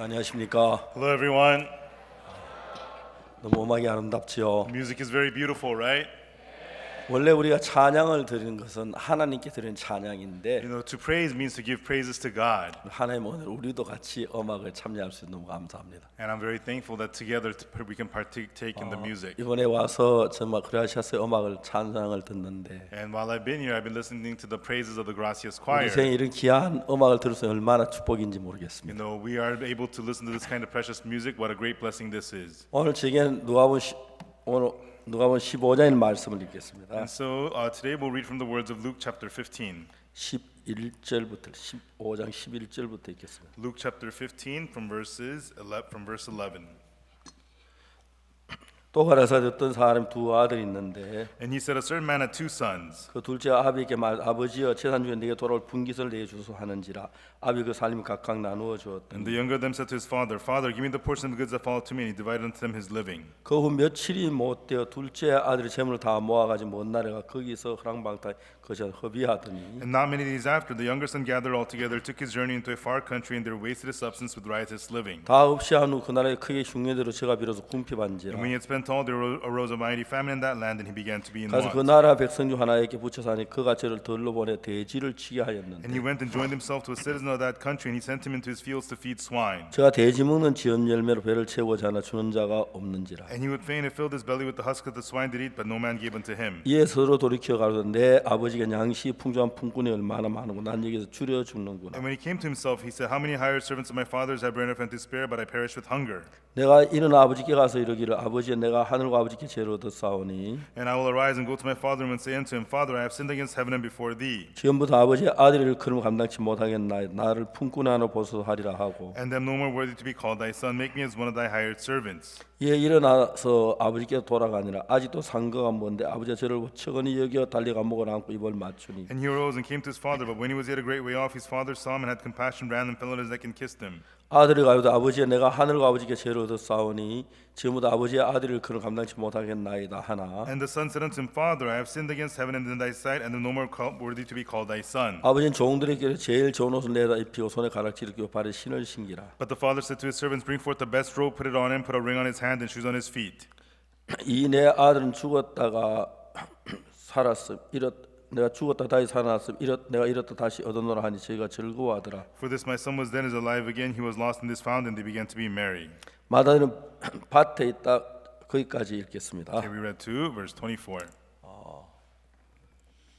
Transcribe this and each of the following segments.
안녕하십니까. Hello, everyone. 너무 음악이 아름답지요. Music is very beautiful, right? 원래 우리가 찬양을 드리는 것은 하나님께 드리는 찬양인데 To praise means to give praises to God. 하나님 오늘 우리도 같이 음악을 참여할 수 있는 너무 감사합니다. And I'm very thankful that together we can partake in the music. 이번에 와서 정말 그라시아스의 음악을 찬양을 듣는데 And while I've been here, I've been listening to the praises of the Gracias 우리 Choir. 생에 이런 귀한 음악을 들을 수 있는 얼마나 축복인지 모르겠습니다. We are able to listen to this kind of precious music. What a great blessing this is. 오늘 제게는 누가복음 15장의 말씀을 읽겠습니다. And so today we'll read from the words of Luke chapter 15. 11절부터 15장 11절부터 읽겠습니다. Luke chapter 15 from verse 11. 또 가라사대 어떤 사람이 두 아들이 있는데 And he said, a certain man had two sons. 그 둘째 아비에게 말 아버지여 재산 중에 내게 돌아올 분깃을 내주소 하는지라 아비 그 살림 각각 나누어 주었더니 And the younger of them said to his father, Father, give me the portion of the goods that fall to me. And he divided unto them his living. 그 후 며칠이 못 되어 둘째 아들이 재물을 다 모아가지고 먼 나라가 거기서 허랑방탕 거저 허비하더니 And not many days after, the younger son gathered all together, took his journey into a far country, and there wasted his substance with riotous living. 다 없이 한 후 그 나라에 크게 흉내대로 저가 비로소 And 궁핍한지라 when he had spent all, there arose a mighty famine in that land, and he began to be in 가서 그 want. 나라 백성 중 하나에게 붙여 사니 그가 저를 들러 보내 돼지를 치게 And 하였는데 he went and joined himself to a citizen of that country, and he sent him into his fields to feed swine. 저가 돼지 먹는 지은 열매로 배를 채우고자 하나 주는 자가 없는지라 And he would fain have filled his belly with the husk that the swine did eat, but no man gave unto him. 이에 서로 돌이켜 가로되 내 아버지가 양식 풍족한 품꾼이 얼마나 많은고 난 여기서 줄여 죽는구나. And when he came to himself, he said, How many hired servants of my father's have bread enough and to spare, but I perish with hunger? 내가 이런 아버지께 가서 이르기를 아버지여 내가 하늘과 아버지께 죄를 얻었사오니 And I will arise and go to my father and say unto him, Father, I have sinned against heaven and before thee. 지금부터 아버지의 아들을 그럼 감당치 못하겠나이다. 나를 품꾼 하나 보소하리라 하고 And am no more worthy to be called thy son. Make me as one of thy hired servants. 이에 일어나서 아버지께 돌아가니라. 아직도 상거가 먼데 아버지가 저를 척은히 여겨 달리 감목을 안고 입을 맞추니 And he arose and came to his father. But when he was yet a great way off, his father saw him and had compassion, ran and fell on his neck and kissed him. 아들이 가로되 아버지여 내가 하늘과 아버지께 죄를 얻었사오니 지금부터 아버지의 아들을 그럼 감당치 못하겠나이다 하나 And the son said unto him, Father, I have sinned against heaven and in thy sight, and am no more worthy to be called thy son. 아버지는 종들에게 제일 좋은 옷을 내다 입히고 손에 가락지를 끼고 발에 신을 신기라. But the father said to his servants, Bring forth the best robe, put it on him, put a ring on his hand and shoes on his feet. 이 내 아들은 죽었다가 살았음. 내가 죽었다 다시 살아났음. 내가 이렇다 다시 얻어노라 하니 저희가 즐거워하더라. For this my son was dead, is alive again. He was lost and is found, and they began to be merry. 마다는 밭에 있다. 거기까지 읽겠습니다. Okay, we read 2, verse 24.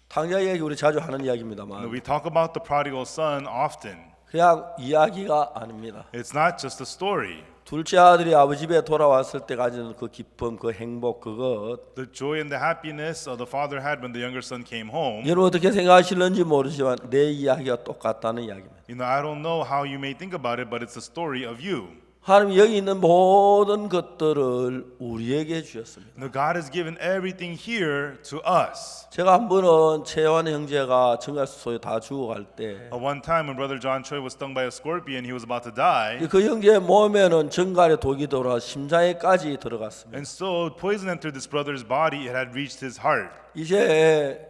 탕자 이야기 우리 자주 하는 이야기입니다만 We talk about the prodigal son often. 그냥 이야기가 아닙니다. It's not just a story. 둘째 아들이 아버지 집에 돌아왔을 때 가지는 그 기쁨, 그 행복, 그것 The joy and the happiness the father had when the younger son came home. 여러분 어떻게 생각하실는지 모르지만 내 이야기가 똑같다는 이야기입니다. I don't know how you may think about it, but it's the story of you. 하나님 여기 있는 모든 것들을 우리에게 주셨습니다. God has given everything here to us. 제가 한 번은 최완 형제가 정갈소에 다 죽어갈 때 One time when Brother John Choi was stung by a scorpion, he was about to die. 그 형제의 몸에는 정갈에 독이 들어와 심장에까지 들어갔습니다. And so poison entered this brother's body. It had reached his heart. 이제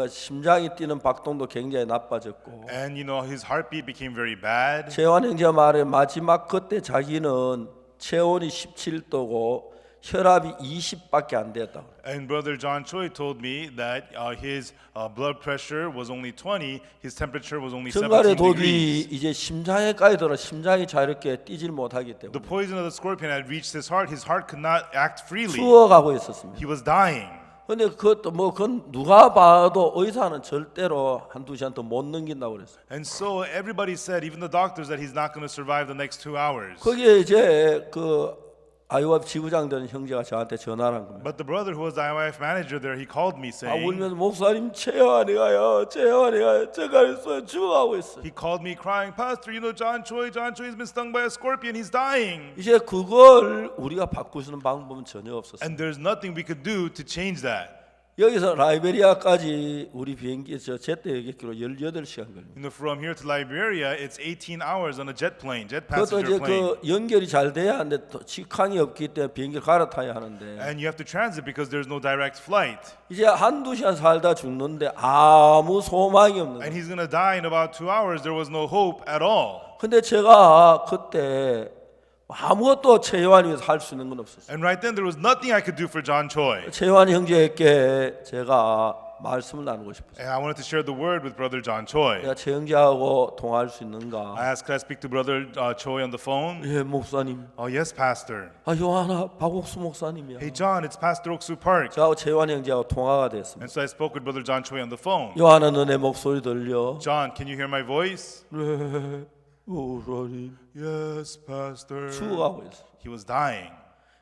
심장이 뛰는 박동도 굉장히 나빠졌고 And his heartbeat became very bad. 최완 형제 말에 마지막 그때 자기는 체온이 17도고 혈압이 20밖에 안 됐다. And Brother John Choi told me that his blood pressure was only 20, his temperature was only 17 정갈의 독이 degrees. 이제 심장에까지 들어 심장이 자유롭게 뛰질 못하기 The 때문에 poison of the scorpion had reached his heart. His heart could not act freely. 죽어가고 있었습니다. He was dying. 근데 그것도 그건 누가 봐도 의사는 절대로 한두 시간 더 못 넘긴다고 그랬어요. And so everybody said, even the doctors, that he's not going to survive the next 2 hours. 거기에 이제 IOF 지부장 되는 형제가 저한테 전화를 한 겁니다. But the brother who was the IYF manager there, he called me saying, 울면서 목사님 최완이가요 정갈에서 죽어가고 있어요. he called me crying, Pastor, John Choi's been stung by a scorpion. He's dying. 이제 그걸 우리가 바꿀 수 있는 방법은 전혀 없었어요. And there's nothing we could do to change that. 여기서 라이베리아까지 우리 비행기에서 제때 여객기로 18시간 걸립니다. From here to Liberia, it's 18 hours on a jet plane, jet 그것도 passenger 이제 plane. 그 연결이 잘 돼야 하는데 또 직항이 없기 때문에 비행기를 갈아타야 하는데 And you have to transit because there's no direct flight. 이제 한두 시간 살다 죽는데 아무 소망이 없는 And 거예요. he's going to die in about 2 hours. There was no hope at all. 근데 제가 그때 아무것도 최요한이 위해서 할 수 있는 건 없었어요. And right then, there was nothing I could do for John Choi. 최요한 형제에게 제가 말씀을 나누고 싶었어요. And I wanted to share the word with Brother John Choi. 내가 최 형제하고 통화할 수 있는가? I asked, could I speak to Brother Choi on the phone? 예, 목사님. Oh, yes, Pastor. 요한아, 박옥수 목사님이야. Hey, John, it's Pastor Oksu Park. 저하고 최요한 형제하고 통화가 됐습니다. And so I spoke with Brother John Choi on the phone. 요한아, 너내 목소리 들려? John, can you hear my voice? 네, 목사님. Yes, Pastor. 죽어가고 있어. He was dying.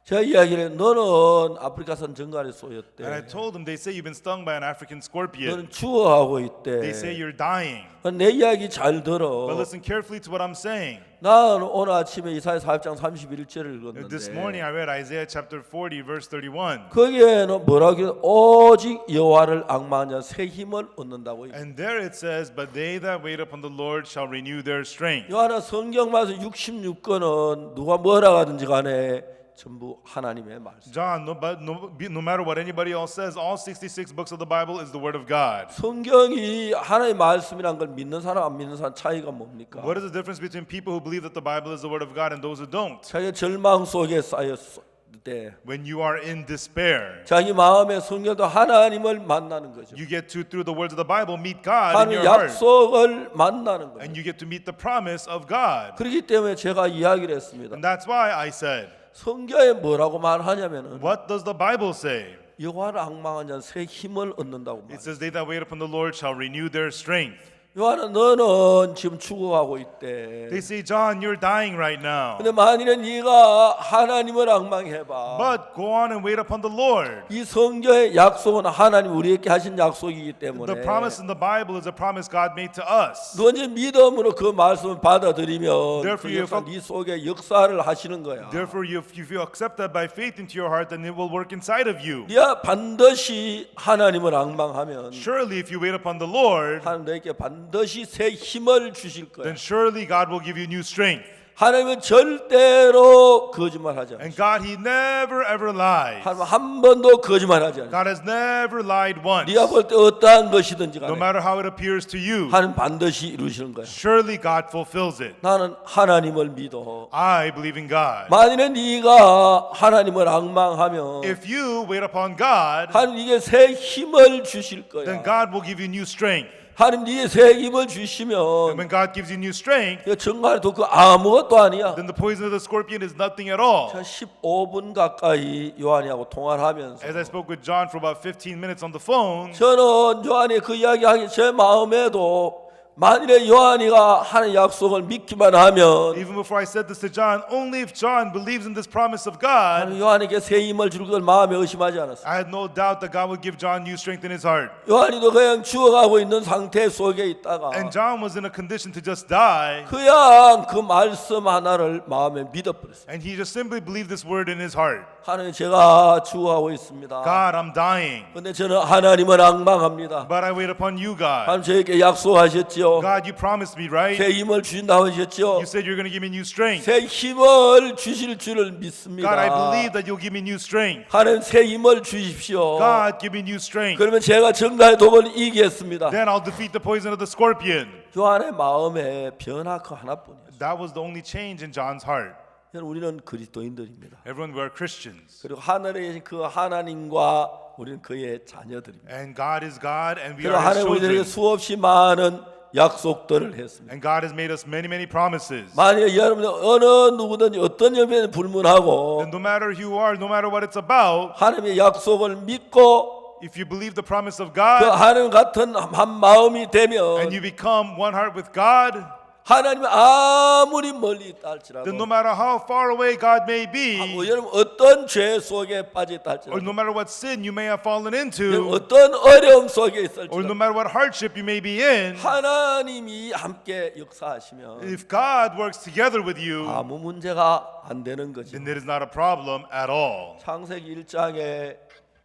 제가 이야기를 너는 아프리카산 정갈에 쏘였대. And I told him, they say you've been stung by an African scorpion. 너는 죽어가고 They say 있대. you're dying. 내 이야기 잘 But 들어. listen carefully to what I'm saying. 나는 오늘 아침에 이사야 4장 31절을 This 읽었는데 morning I read Isaiah chapter 40 verse 31. 거기에는 뭐라고 오직 여호와를 앙망한 자 새 힘을 얻는다고. And there it says, but they that wait upon the Lord shall renew their strength. 요한아 성경 말씀 66권은 누가 뭐라 하든지 간에 전부 하나님의 말씀. John, no matter what anybody else says, all 66 books of the Bible is the word of God. 성경이 하나님의 말씀이란 걸 믿는 사람 안 믿는 사람 차이가 뭡니까? What is the difference between people who believe that the Bible is the word of God and those who don't? 자기 절망 속에 쌓였을 때 When you are in despair, 자기 마음의 성경도 하나님을 만나는 거죠. you get to, through the words of the Bible, meet God in 하나님 your heart. 약속을 만나는 거예요. And you get to meet the promise of God. 그렇기 때문에 제가 이야기를 했습니다. And that's why I said, 성경에 뭐라고 말하냐면은 what does the Bible say? 여호와를 앙망한 자는 새 힘을 얻는다고 It 말해요. says, they that wait upon the Lord shall renew their strength. 요한아 너는 지금 죽어가고 있대. They say, John, you're dying right now. 근데 만일에 네가 하나님을 앙망해봐. But go on and wait upon the Lord. 이 성경의 약속은 하나님 우리에게 하신 약속이기 때문에 The promise in the Bible is a promise God made to us. 너 이제 믿음으로 그 말씀을 받아들이면 Therefore 그 you 역사 have- 네 속에 역사를 하시는 거야. Therefore, if you accept that by faith into your heart, then it will work inside of you. 네가 반드시 하나님을 앙망하면 Surely, if you wait upon the Lord, 하나님 너에게 반드시 새 힘을 주실 거야. then surely God will give you new strength. 하나님은 절대로 거짓말하지 않아요. And God, He never ever lies. 하나님 한 번도 거짓말하지 않아요. God has never lied once. 네가 볼 때 어떠한 것이든지 No 간에 matter how it appears to you, 하나님 반드시 이루시는 거야. surely God fulfills it. 나는 하나님을 믿어. I believe in God. 만일에 네가 하나님을 앙망하면 If you wait upon God, 하나님 네게 새 힘을 주실 거야. then God will give you new strength. 하나님 네게 새 힘을 And 주시면 when God gives you new strength, 정말도 그 아무것도 아니야. then the poison of the scorpion is nothing at all. 자 15분 가까이 요한이하고 통화를 하면서 As I spoke with John for about 15 minutes on the phone, 저는 요한이 그 이야기하기 제 마음에도 만일에 요한이가 하는 약속을 믿기만 하면 even before I said this to John, only if John believes in this promise of God, 하나님 요한에게 새 힘을 줄 걸 마음에 의심하지 않았어요. I had no doubt that God would give John new strength in his heart. 요한이도 그냥 죽어가고 있는 상태 속에 있다가 And John was in a condition to just die, 그냥 그 말씀 하나를 마음에 믿어버렸어요. and he just simply believed this word in his heart. 하나님 제가 죽어가고 있습니다. God, I'm dying, 근데 저는 하나님을 앙망합니다. but I wait upon you, God. 하나님 저에게 약속하셨죠. God, you promised me, right? 새 힘을 주신다고 하셨죠. You said you're going to give me new strength. 새 힘을 주실 줄을 믿습니다. God, I believe that you'll give me new strength. 하나님 새 힘을 주십시오. God, give me new strength. 그러면 제가 정갈의 독을 이기겠습니다. Then I'll defeat the poison of the scorpion. 요한의 마음에 변화 그 하나뿐이었어요. That was the only change in John's heart. 우리는 그리스도인들입니다. Everyone, we are Christians. 그리고 하늘에 계신 그 하나님과 우리는 그의 자녀들입니다. And God is God, and we 그리고 are His 하나님 우리들에게 children. 수없이 많은 약속들을 했습니다. And God has made us many, many promises. 만약에 여러분들 어느 누구든지 어떤 연배는 불문하고 And no matter who you are, no matter what it's about, 하나님의 약속을 믿고 if you believe the promise of 그 God 하나님 같은 한 마음이 되면 and you become one heart with God, 하나님이 아무리 멀리 있다 할지라도 then no matter how far away God may be, 여러분 어떤 죄 속에 빠졌다 or 할지라도 no matter what sin you may have fallen 여러분 into, 어떤 어려움 속에 or no 있을지라도 matter what hardship you may be in, 하나님이 함께 역사하시면 if God works together with you, 아무 문제가 안 되는 거지. then it is not a problem at all. 창세기 1장에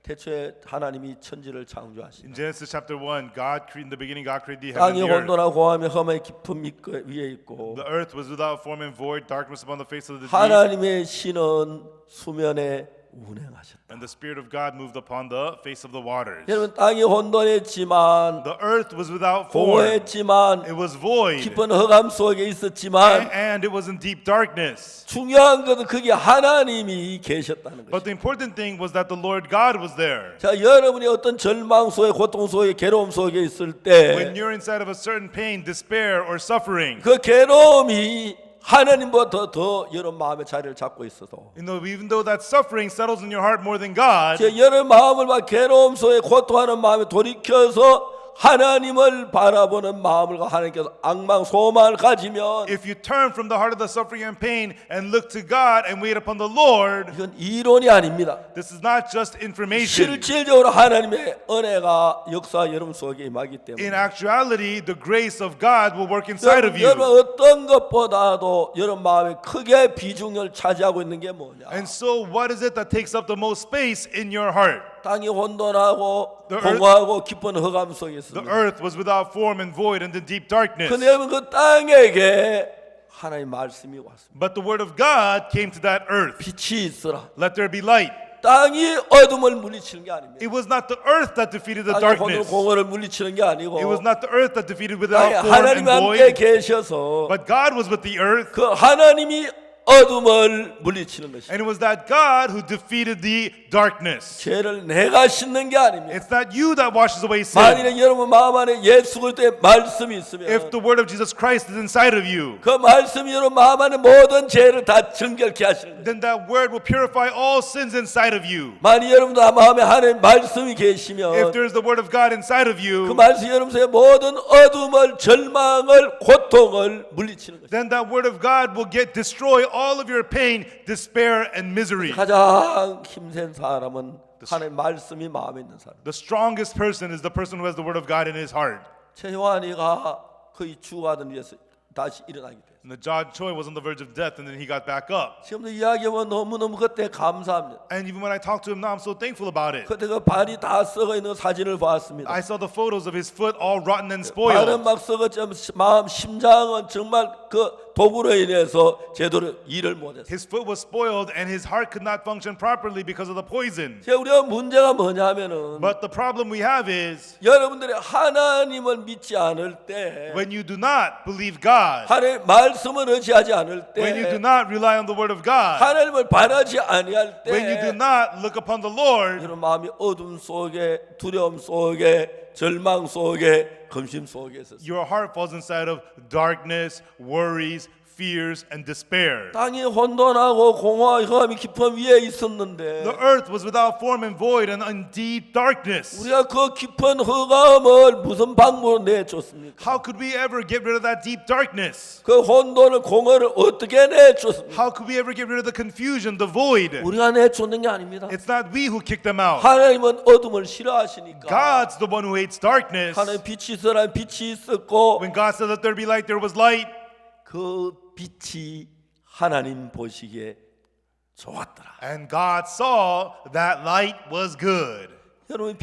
태초에 하나님이 천지를 In 창조하시니 Genesis chapter 1, in the beginning, God created the heaven 땅이 and the earth. 혼돈하고 공함이 험의 깊은 밑 위에 있고 The earth was without form and void, darkness upon the face of the deep, 하나님의 신은 수면에 운행하셨다. and the Spirit of God moved upon the face of the waters. 여러분 땅이 혼돈했지만 The earth was without form, 공허했지만 it was void, 깊은 흑암 속에 있었지만 and it was in deep darkness. 중요한 것은 그게 하나님이 계셨다는 But 것입니다. the important thing was that the Lord God was there. 자, 여러분이 어떤 절망 속에 고통 속에 괴로움 속에 있을 When 때 you're inside of a certain pain, despair, or suffering, 그 괴로움이 하나님보다 더 여러분 마음의 자리를 잡고 있어도 even though that suffering settles in your heart more than God, 여러분 마음을 막 괴로움 속에 고통하는 마음에 돌이켜서 하나님을 바라보는 마음을 하나님께서 악망 소망을 가지면 if you turn from the heart of the suffering and pain and look to God and wait upon the Lord, 이건 이론이 아닙니다. this is not just information. 실질적으로 하나님의 은혜가 역사 여러분 속에 임하기 In 때문에 actuality, the grace of God will work inside of 여러분 you. 어떤 것보다도 여러분 마음에 크게 비중을 차지하고 있는 게 뭐냐? And so, what is it that takes up the most space in your heart? 땅이 혼돈하고 The earth- 공허하고 깊은 흑암 속에 The 있습니다. earth was without form and void and in deep darkness. 근데 여러분 그 땅에게 하나님 말씀이 왔습니다. But the word of God came to that earth. 빛이 있으라. Let there be light. 땅이 어둠을 물리치는 게 아닙니다. It was not the earth that defeated the 땅이 혼돈 darkness. 공허를 물리치는 게 아니고 It was not the earth that defeated 땅에 without form 하나님 and 함께 void. 계셔서 But God was with the earth. 그 하나님이 어둠을 물리치는 것입니다. And it was that God who defeated the darkness. 죄를 내가 씻는 게 아닙니다. It's not you that washes away sin. 만일에 여러분 마음 안에 예수 그리스도의 말씀이 있으면 If the word of Jesus Christ is inside of you, 그 말씀이 여러분 마음 안에 모든 죄를 다 정결케 하시는 거예요. then that word will purify all sins inside of you. 만일 여러분도 마음에 하나님 말씀이 If 계시면 there is the word of God inside of 그 you, 말씀이 여러분 속에 모든 어둠을 절망을 고통을 물리치는 거죠. then that word of God will destroy all of your pain, despair, and misery. 가장 힘센 사람은 하나님 말씀이 마음에 있는 사람. The strongest person is the person who has the word of God in his heart. 최요한이가 거의 죽어가던 위에서 다시 일어나게 됐어요. And the John Choi was on the verge of death, and then he got back up. 지금도 이야기하면 너무너무 그때 감사합니다. And even when I talk to him now, I'm so thankful about it. 그때 그 발이 다 썩어 있는 사진을 봤습니다. I saw the photos of his foot all rotten and 발은 spoiled. 막 썩었지만 마음 심장은 정말 그 독으로 인해서 제대로 일을 못했어요. His foot was spoiled, and his heart could not function properly because of the poison. 우리가 문제가 뭐냐면은 But the problem we have is 여러분들이 하나님을 믿지 않을 때, when you do not believe God, 하나님 말씀을 의지하지 않을 when you do 때, not rely on the word of God, 하나님을 바라지 아니할 when you do 때, not look upon the Lord, 여러분 마음이 어둠 속에, 두려움 속에, 절망 속에, 근심 속에 있었어요. your heart falls inside of darkness, worries, fears, and despair. 땅이 혼돈하고 공허와 흑암이 깊은 위에 있었는데 The earth was without form and void and in deep darkness. 우리가 그 깊은 흑암을 무슨 방법으로 내쫓습니까? How could we ever get rid of that deep darkness? 그 혼돈을 공허를 어떻게 내쫓습니까? How could we ever get rid of the confusion, the void? 우리가 내쫓는 게 아닙니다. It's not we who kick them out. 하나님은 어둠을 싫어하시니까 God's the one who hates darkness. 하나님 빛이 있으라 빛이 있었고 When God said, "Let there be light," there was light. 그 빛이 하나님 보시기에 좋았더라. And God saw that light was good. 여러분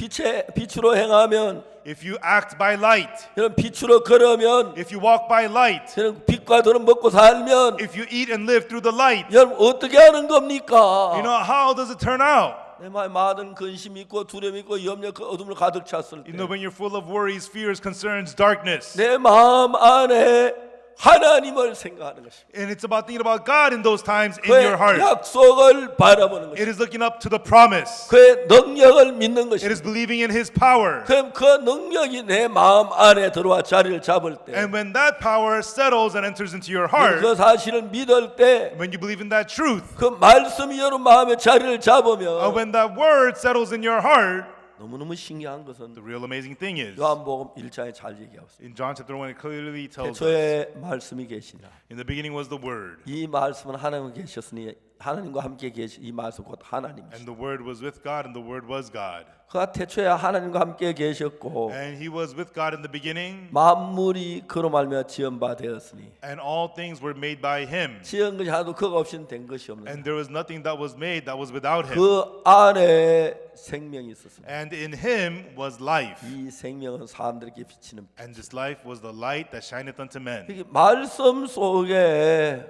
빛으로 행하면, If you act by light, 여러분 빛으로 걸으면, if you walk by light, 여러분 빛과 들은 먹고 살면 if you eat and live through the light, 여러분 어떻게 하는 겁니까? you know, how does it turn out? 내 마음에 많은 근심 있고 두려움 있고 염려 그 어둠을 가득 찼을 때 You know, when you're full of worries, fears, concerns, darkness. 내 마음 안에 하나님을 생각하는 것입니다. And it's about thinking about God in those times in 그의 your heart. 약속을 바라보는 It 것입니다. is looking up to the promise. 그의 능력을 믿는 It is 것입니다. believing in His power. 그럼 그 능력이 내 마음 안에 들어와 자리를 잡을 때, And when that power settles and enters into your heart, 그 사실을 믿을 때, when you believe in that truth, 그 말씀이 여러분 마음에 자리를 잡으면 when that word settles in your heart, 너무너무 신기한 것은 the real amazing thing is, 요한복음 1장에 잘 얘기하고 있습니다. in John chapter 1, it clearly tells us, 태초에 말씀이 계시니라. in the beginning was the Word. 이 말씀은 하나님은 계셨으니 하나님과 함께 계시 이 말씀 곧 하나님이시. And the Word was with God, and the Word was God. 그가 태초에 하나님과 함께 계셨고 And He was with God in the beginning, 만물이 그로 말미암아 지은 바 되었으니 and all things were made by Him. 지은 것이 하나도 그가 없이는 된 것이 없는. And there was nothing that was made that was without Him. 그 안에 생명이 있었습니다. And in Him was life. 이 생명은 사람들에게 비치는. And this life was the light that shineth unto men. 이게 말씀 속에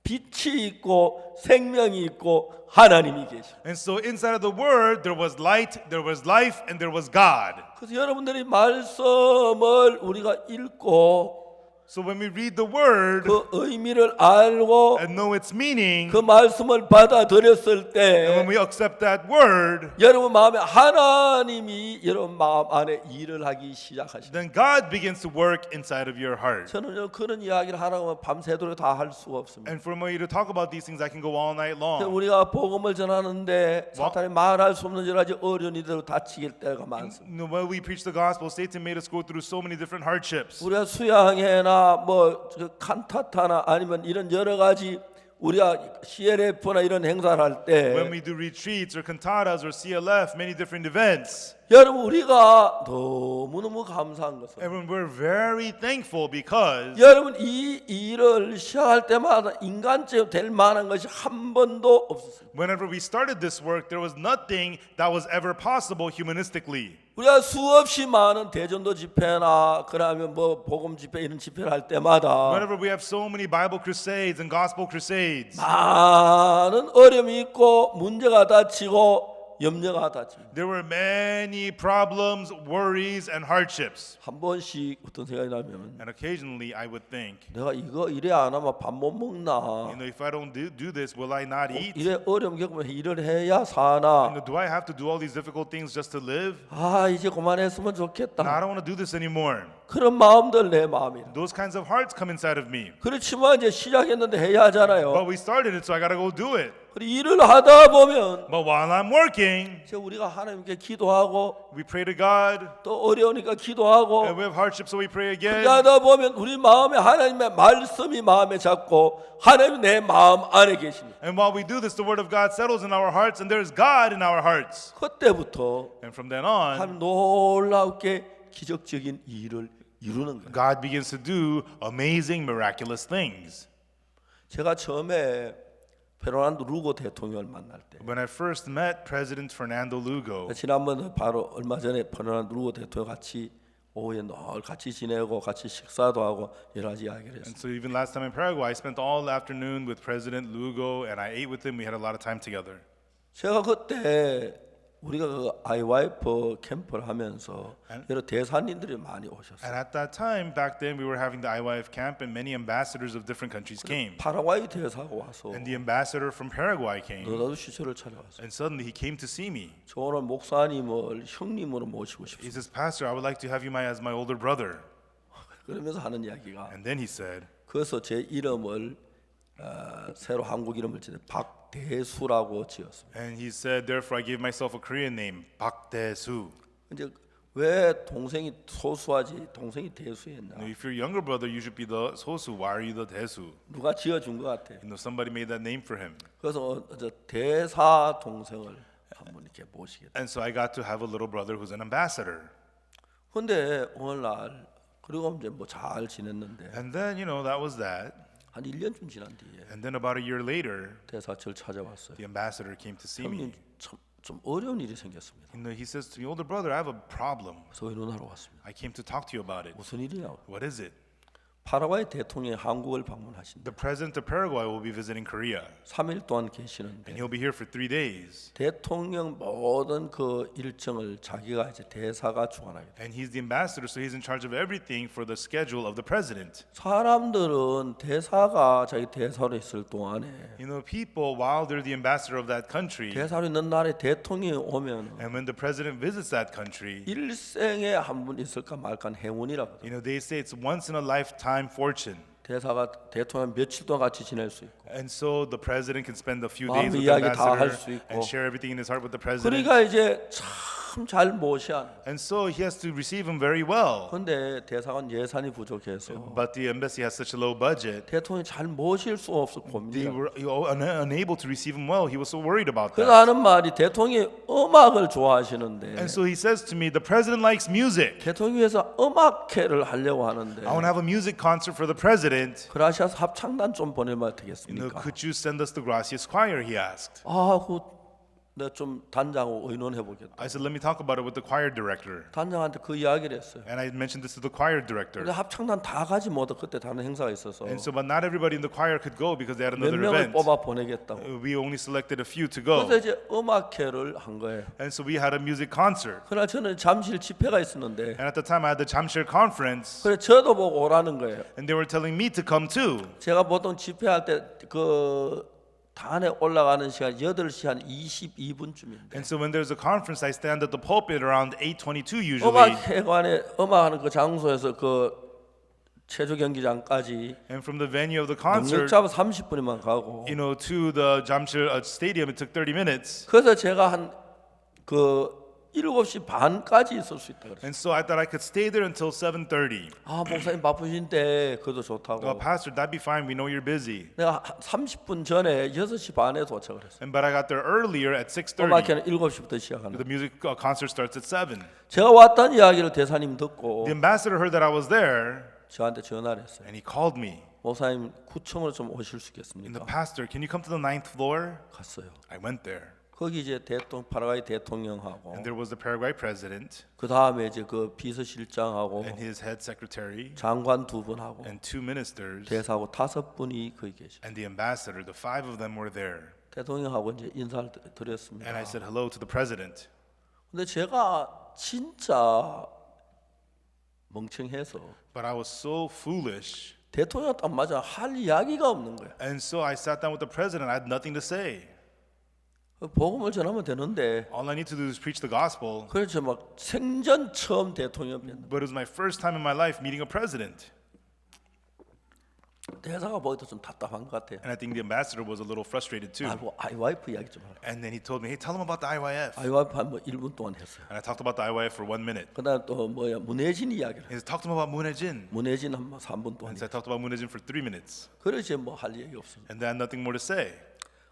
빛이 있고 생명이 있고 하나님이 계시. And so inside of the Word, there was light, there was life, and there was God. 그래서 여러분들이 말씀을 우리가 읽고 So when we read the Word 그 의미를 알고 and know its meaning, 그 말씀을 받아들였을 and 때 when we accept that Word, 여러분 마음에 하나님이 여러분 마음 안에 일을 하기 시작하십니다. then God begins to work inside of your heart. 저는 그런 이야기를 하라고 하면 밤새도록 다 할 수가 없습니다. And for me to talk about these things, I can go all night long. 우리가 복음을 전하는데 사탄이 말할 수 없는 여러 가지 어려운 일들로 다치길 때가 많습니다. When we preach the gospel, Satan made us go through so many different hardships. 우리가 수양회나 뭐 칸타타나 아니면 이런 여러 가지 우리가 CLF나 이런 행사를 할 때 When we do retreats or cantatas or CLF, many different events, 여러분 우리가 너무너무 감사한 것은 and when we're very thankful because 여러분 이 일을 시작할 때마다 인간적으로 될 만한 것이 한 번도 없었습니다. whenever we started this work, there was nothing that was ever possible humanistically. 우리가 수없이 많은 대전도 집회나 그러면 뭐 복음 집회 이런 집회를 할 때마다 Whenever we have so many Bible crusades and gospel crusades, 많은 어려움이 있고 문제가 닥치고 염려가 닥칩니다. there were many problems, worries, and hardships. 한 번씩 어떤 생각이 나면 And occasionally I would think, 내가 이거 이래 안 하면 밥 못 먹나? if I don't do this, will I not eat? 이래 어려움 겪으면 일을 해야 사나? Do I have to do all these difficult things just to live? 아 이제 그만했으면 No, I 좋겠다. don't want to do this anymore. 그런 마음들 내 마음이라. Those kinds of hearts come inside of me. 그렇지만 이제 시작했는데 해야 하잖아요. But we started it, so I got to go do it. 그리고 일을 하다 보면 But while I'm working, 이제 우리가 하나님께 기도하고 we pray to God, 또 어려우니까 기도하고 and we have hardships, so we pray 그렇게 again. 하다 보면 우리 마음에 하나님의 말씀이 마음에 잡고 하나님이 내 마음 안에 계십니다. And while we do this, the Word of God settles in our hearts, and there's God in our hearts. 그때부터 And from then on, 하나님 놀랍게 기적적인 일을 이루는 거예요. God begins to do amazing, miraculous things. 제가 처음에 페르난도 루고 대통령을 만날 때 When I first met President Fernando Lugo, 지난번 바로 얼마 전에 페르난도 루고 대통령 같이 오후에 늘 같이 지내고 같이 식사도 하고 여러 가지 이야기를 했어요. and so even last time in Paraguay, I spent all afternoon with President Lugo, and I ate with him. We had a lot of time together. 제가 그때 우리가 그 IYF 캠프를 하면서 여러 대사님들이 많이 오셨어요. And at that time, back then, we were having the IYF camp, and many ambassadors of different countries came. 파라과이 대사가 와서 And the ambassador from Paraguay came, 너다도 시절을 찾아왔어요. and suddenly he came to see me. 저 오늘 목사님을 형님으로 모시고 He 싶습니다. says, Pastor, I would like to have you as my older brother. 그러면서 하는 이야기가 And then he said, 그래서 제 이름을 새로 한국 이름을 지은 박대수라고 지었습니다. and he said, therefore I gave myself a Korean name, Pak Dae-soo. 이제 왜 동생이 소수하지 동생이 대수했나? If you're younger brother, you should be the Sosu. Why are you the Dae-soo? 누가 지어준 것 같아. Somebody made that name for him. 그래서 저 대사 동생을 한번 이렇게 모시겠다. And so I got to have a little brother who's an ambassador. 근데 오늘날 그리고 이제 뭐 잘 지냈는데 And then, that was that. 한 1년쯤 지난 뒤에 And then about a year later, 대사 저를 찾아왔어요. the ambassador came to see me. 형님 좀 어려운 일이 생겼습니다. He says to me, older brother, I have a problem. 그래서 의논하러 왔습니다. I came to talk to you about it. 무슨 일이냐? What is it? 파라과이 대통령이 한국을 방문하신다. The president of Paraguay will be visiting Korea, 3일 동안 계시는데 and he'll be here for 3 days. 대통령 모든 그 일정을 자기가 이제 대사가 주관하게 돼. And he's the ambassador, so he's in charge of everything for the schedule of the president. 사람들은 대사가 자기 대사로 있을 동안에 People, while they're the ambassador of that country, 대사로 있는 날에 대통령이 오면 and when the president visits that country, 일생에 한 번 있을까 말까 행운이라고. they say it's once in a lifetime fortune. 대사가 대통령 며칠 동안 같이 지낼 수 있고. And so the president can spend a few 마음 days with the 이야기 다 할 ambassador 수 있고. and share everything in his heart with the president. 그러니까 이제 참 잘 모시한. And so he has to receive him very well. 그런데 대사관 예산이 부족해서 But the embassy has such a low budget. 대통령이 잘 모실 수 없어 They 봅니다. were unable to receive him well. He was so worried about 그래서 that. 하는 말이 대통령이 음악을 좋아하시는데 And so he says to me, the president likes music. 대통령에서 음악회를 하려고 하는데 I want to have a music concert for the president. 그라시아스 합창단 좀 보내면 You know, 되겠습니까? could you send us the Gracias Choir? He asked. 내가 좀 단장하고 의논해 보겠다. I said, let me talk about it with the choir director. 단장한테 그 이야기를 했어요. And I mentioned this to the choir director. 근데 합창단 다 가지 못해 그때 다른 행사가 있어서 And so, but not everybody in the choir could go because they had 몇 another 명을 event. 뽑아 보내겠다고. We only selected a few to go. 그래서 이제 음악회를 한 거예요. And so we had a music concert. 그러나 저는 잠실 집회가 있었는데 And at the time I had the Jamshir conference. 그래 저도 보고 오라는 거예요. And they were telling me to come too. 제가 보통 집회할 때 그 단에 올라가는 시간 8시 한 22분쯤인데 And so when there's a conference, I stand at the pulpit around 8:22 usually. 음악회관에 음악하는 그 장소에서 그 체조 경기장까지 And from the venue of the 능력 concert, 잡아 30분이면 가고 you know, to the Jamshir stadium, it took 30 minutes. 그래서 제가 한 그 7시 반까지 있을 수 있다 그랬어요. And so I thought I could stay there until 7:30. 목사님 바쁘신데 그것도 좋다고. Pastor, that'd be fine. We know you're busy. 내가 30분 전에 6시 반에 도착을 했어요. But I got there earlier at 6:30. 음악회는 7시부터 시작하는. The music concert starts at 7. 제가 왔다는 이야기를 대사님 듣고 The ambassador heard that I was there, 저한테 전화를 했어요. and he called me. 목사님 9층으로 좀 오실 수 And the 있겠습니까? pastor, can you come to the 9th floor? 갔어요. I went there. 거기 이제 파라과이 대통령하고 And there was the Paraguay president 그 다음에 이제 그 비서실장하고 and his head secretary 장관 2분하고 and 2 ministers 대사하고 5분이 거기 계셔. and the ambassador. The 5 of them were there. 대통령하고 이제 인사를 드렸습니다. And I said hello to the president. 근데 제가 진짜 멍청해서 But I was so foolish. 대통령 딱 맞아 할 이야기가 없는 거야. And so I sat down with the president. I had nothing to say. 복음을 전하면 되는데 All I need to do is preach the gospel. 그래서 막 생전 처음 대통령 뵀는데 But it was my first time in my life meeting a president. 대사가 보기도 좀 답답한 것 같아요. And I think the ambassador was a little frustrated too. 아이고 아이와이프 이야기 좀 하라. And then he told me, hey, tell him about the IYF. 아이와이프 한 뭐 1분 동안 했어요. And I talked about the IYF for 1 minute. 그다음 또 문혜진 이야기를. He talked to him about Moon Jae-jin. 문혜진 한 3분 동안. And so I talked about Moon Jae-jin for 3 minutes. 그래서 뭐 할 얘기 없습니다. And then nothing more to say.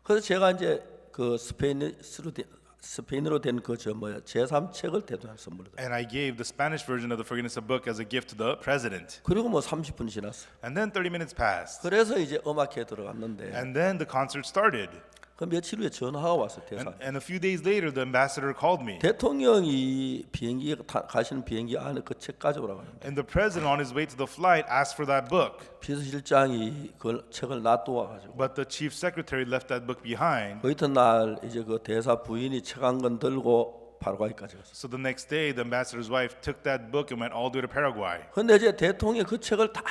그래서 제가 이제 그 스페인어로 된 그 제3책을 대통령한테 선물로 드렸어요. And I gave the Spanish version of the Forgiveness of Book as a gift to the president. 그리고 뭐 30분 지났어요. And then 30 minutes passed. 그래서 이제 음악회에 들어갔는데 And then the concert started. 그 며칠 후에 전화가 왔어요. 대사. And a few days later, the ambassador called me. 대통령이 비행기 가시는 비행기 안에 그 책 가져오라고 하는데 And the president, on his way to the flight, asked for that book. 비서실장이 그 책을 놔두어 가지고 But the chief secretary left that book behind. 그 이튿날 이제 그 대사 부인이 책 한 권 들고 파라과이까지 갔어요. So the next day, the ambassador's wife took that book and went all the way to Paraguay. 근데 이제 대통령이 그 책을 다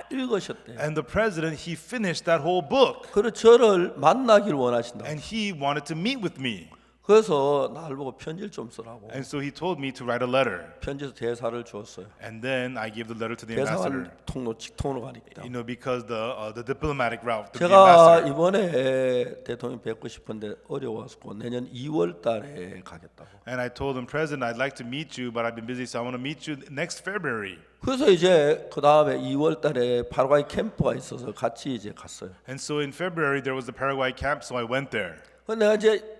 읽으셨대요. And the president, he finished that whole book. 그래서 저를 만나길 원하신다. And he wanted to meet with me. 그래서 나를 보고 편지를 좀 쓰라고. And so he told me to write a letter. 편지에서 대사를 줬어요. And then I gave the letter to the ambassador. 대사관 통로 직통으로 가니까. You know, because the diplomatic route to the 제가 ambassador. 이번에 대통령 뵙고 싶은데 어려워서 내년 2월 달에 가겠다고. And I told him, President, I'd like to meet you, but I've been busy, so I want to meet you next February. 그래서 이제 그 다음에 2월 달에 파라과이 캠프가 있어서 같이 이제 갔어요. And so in February there was the Paraguay camp, so I went there. 근데 내가 이제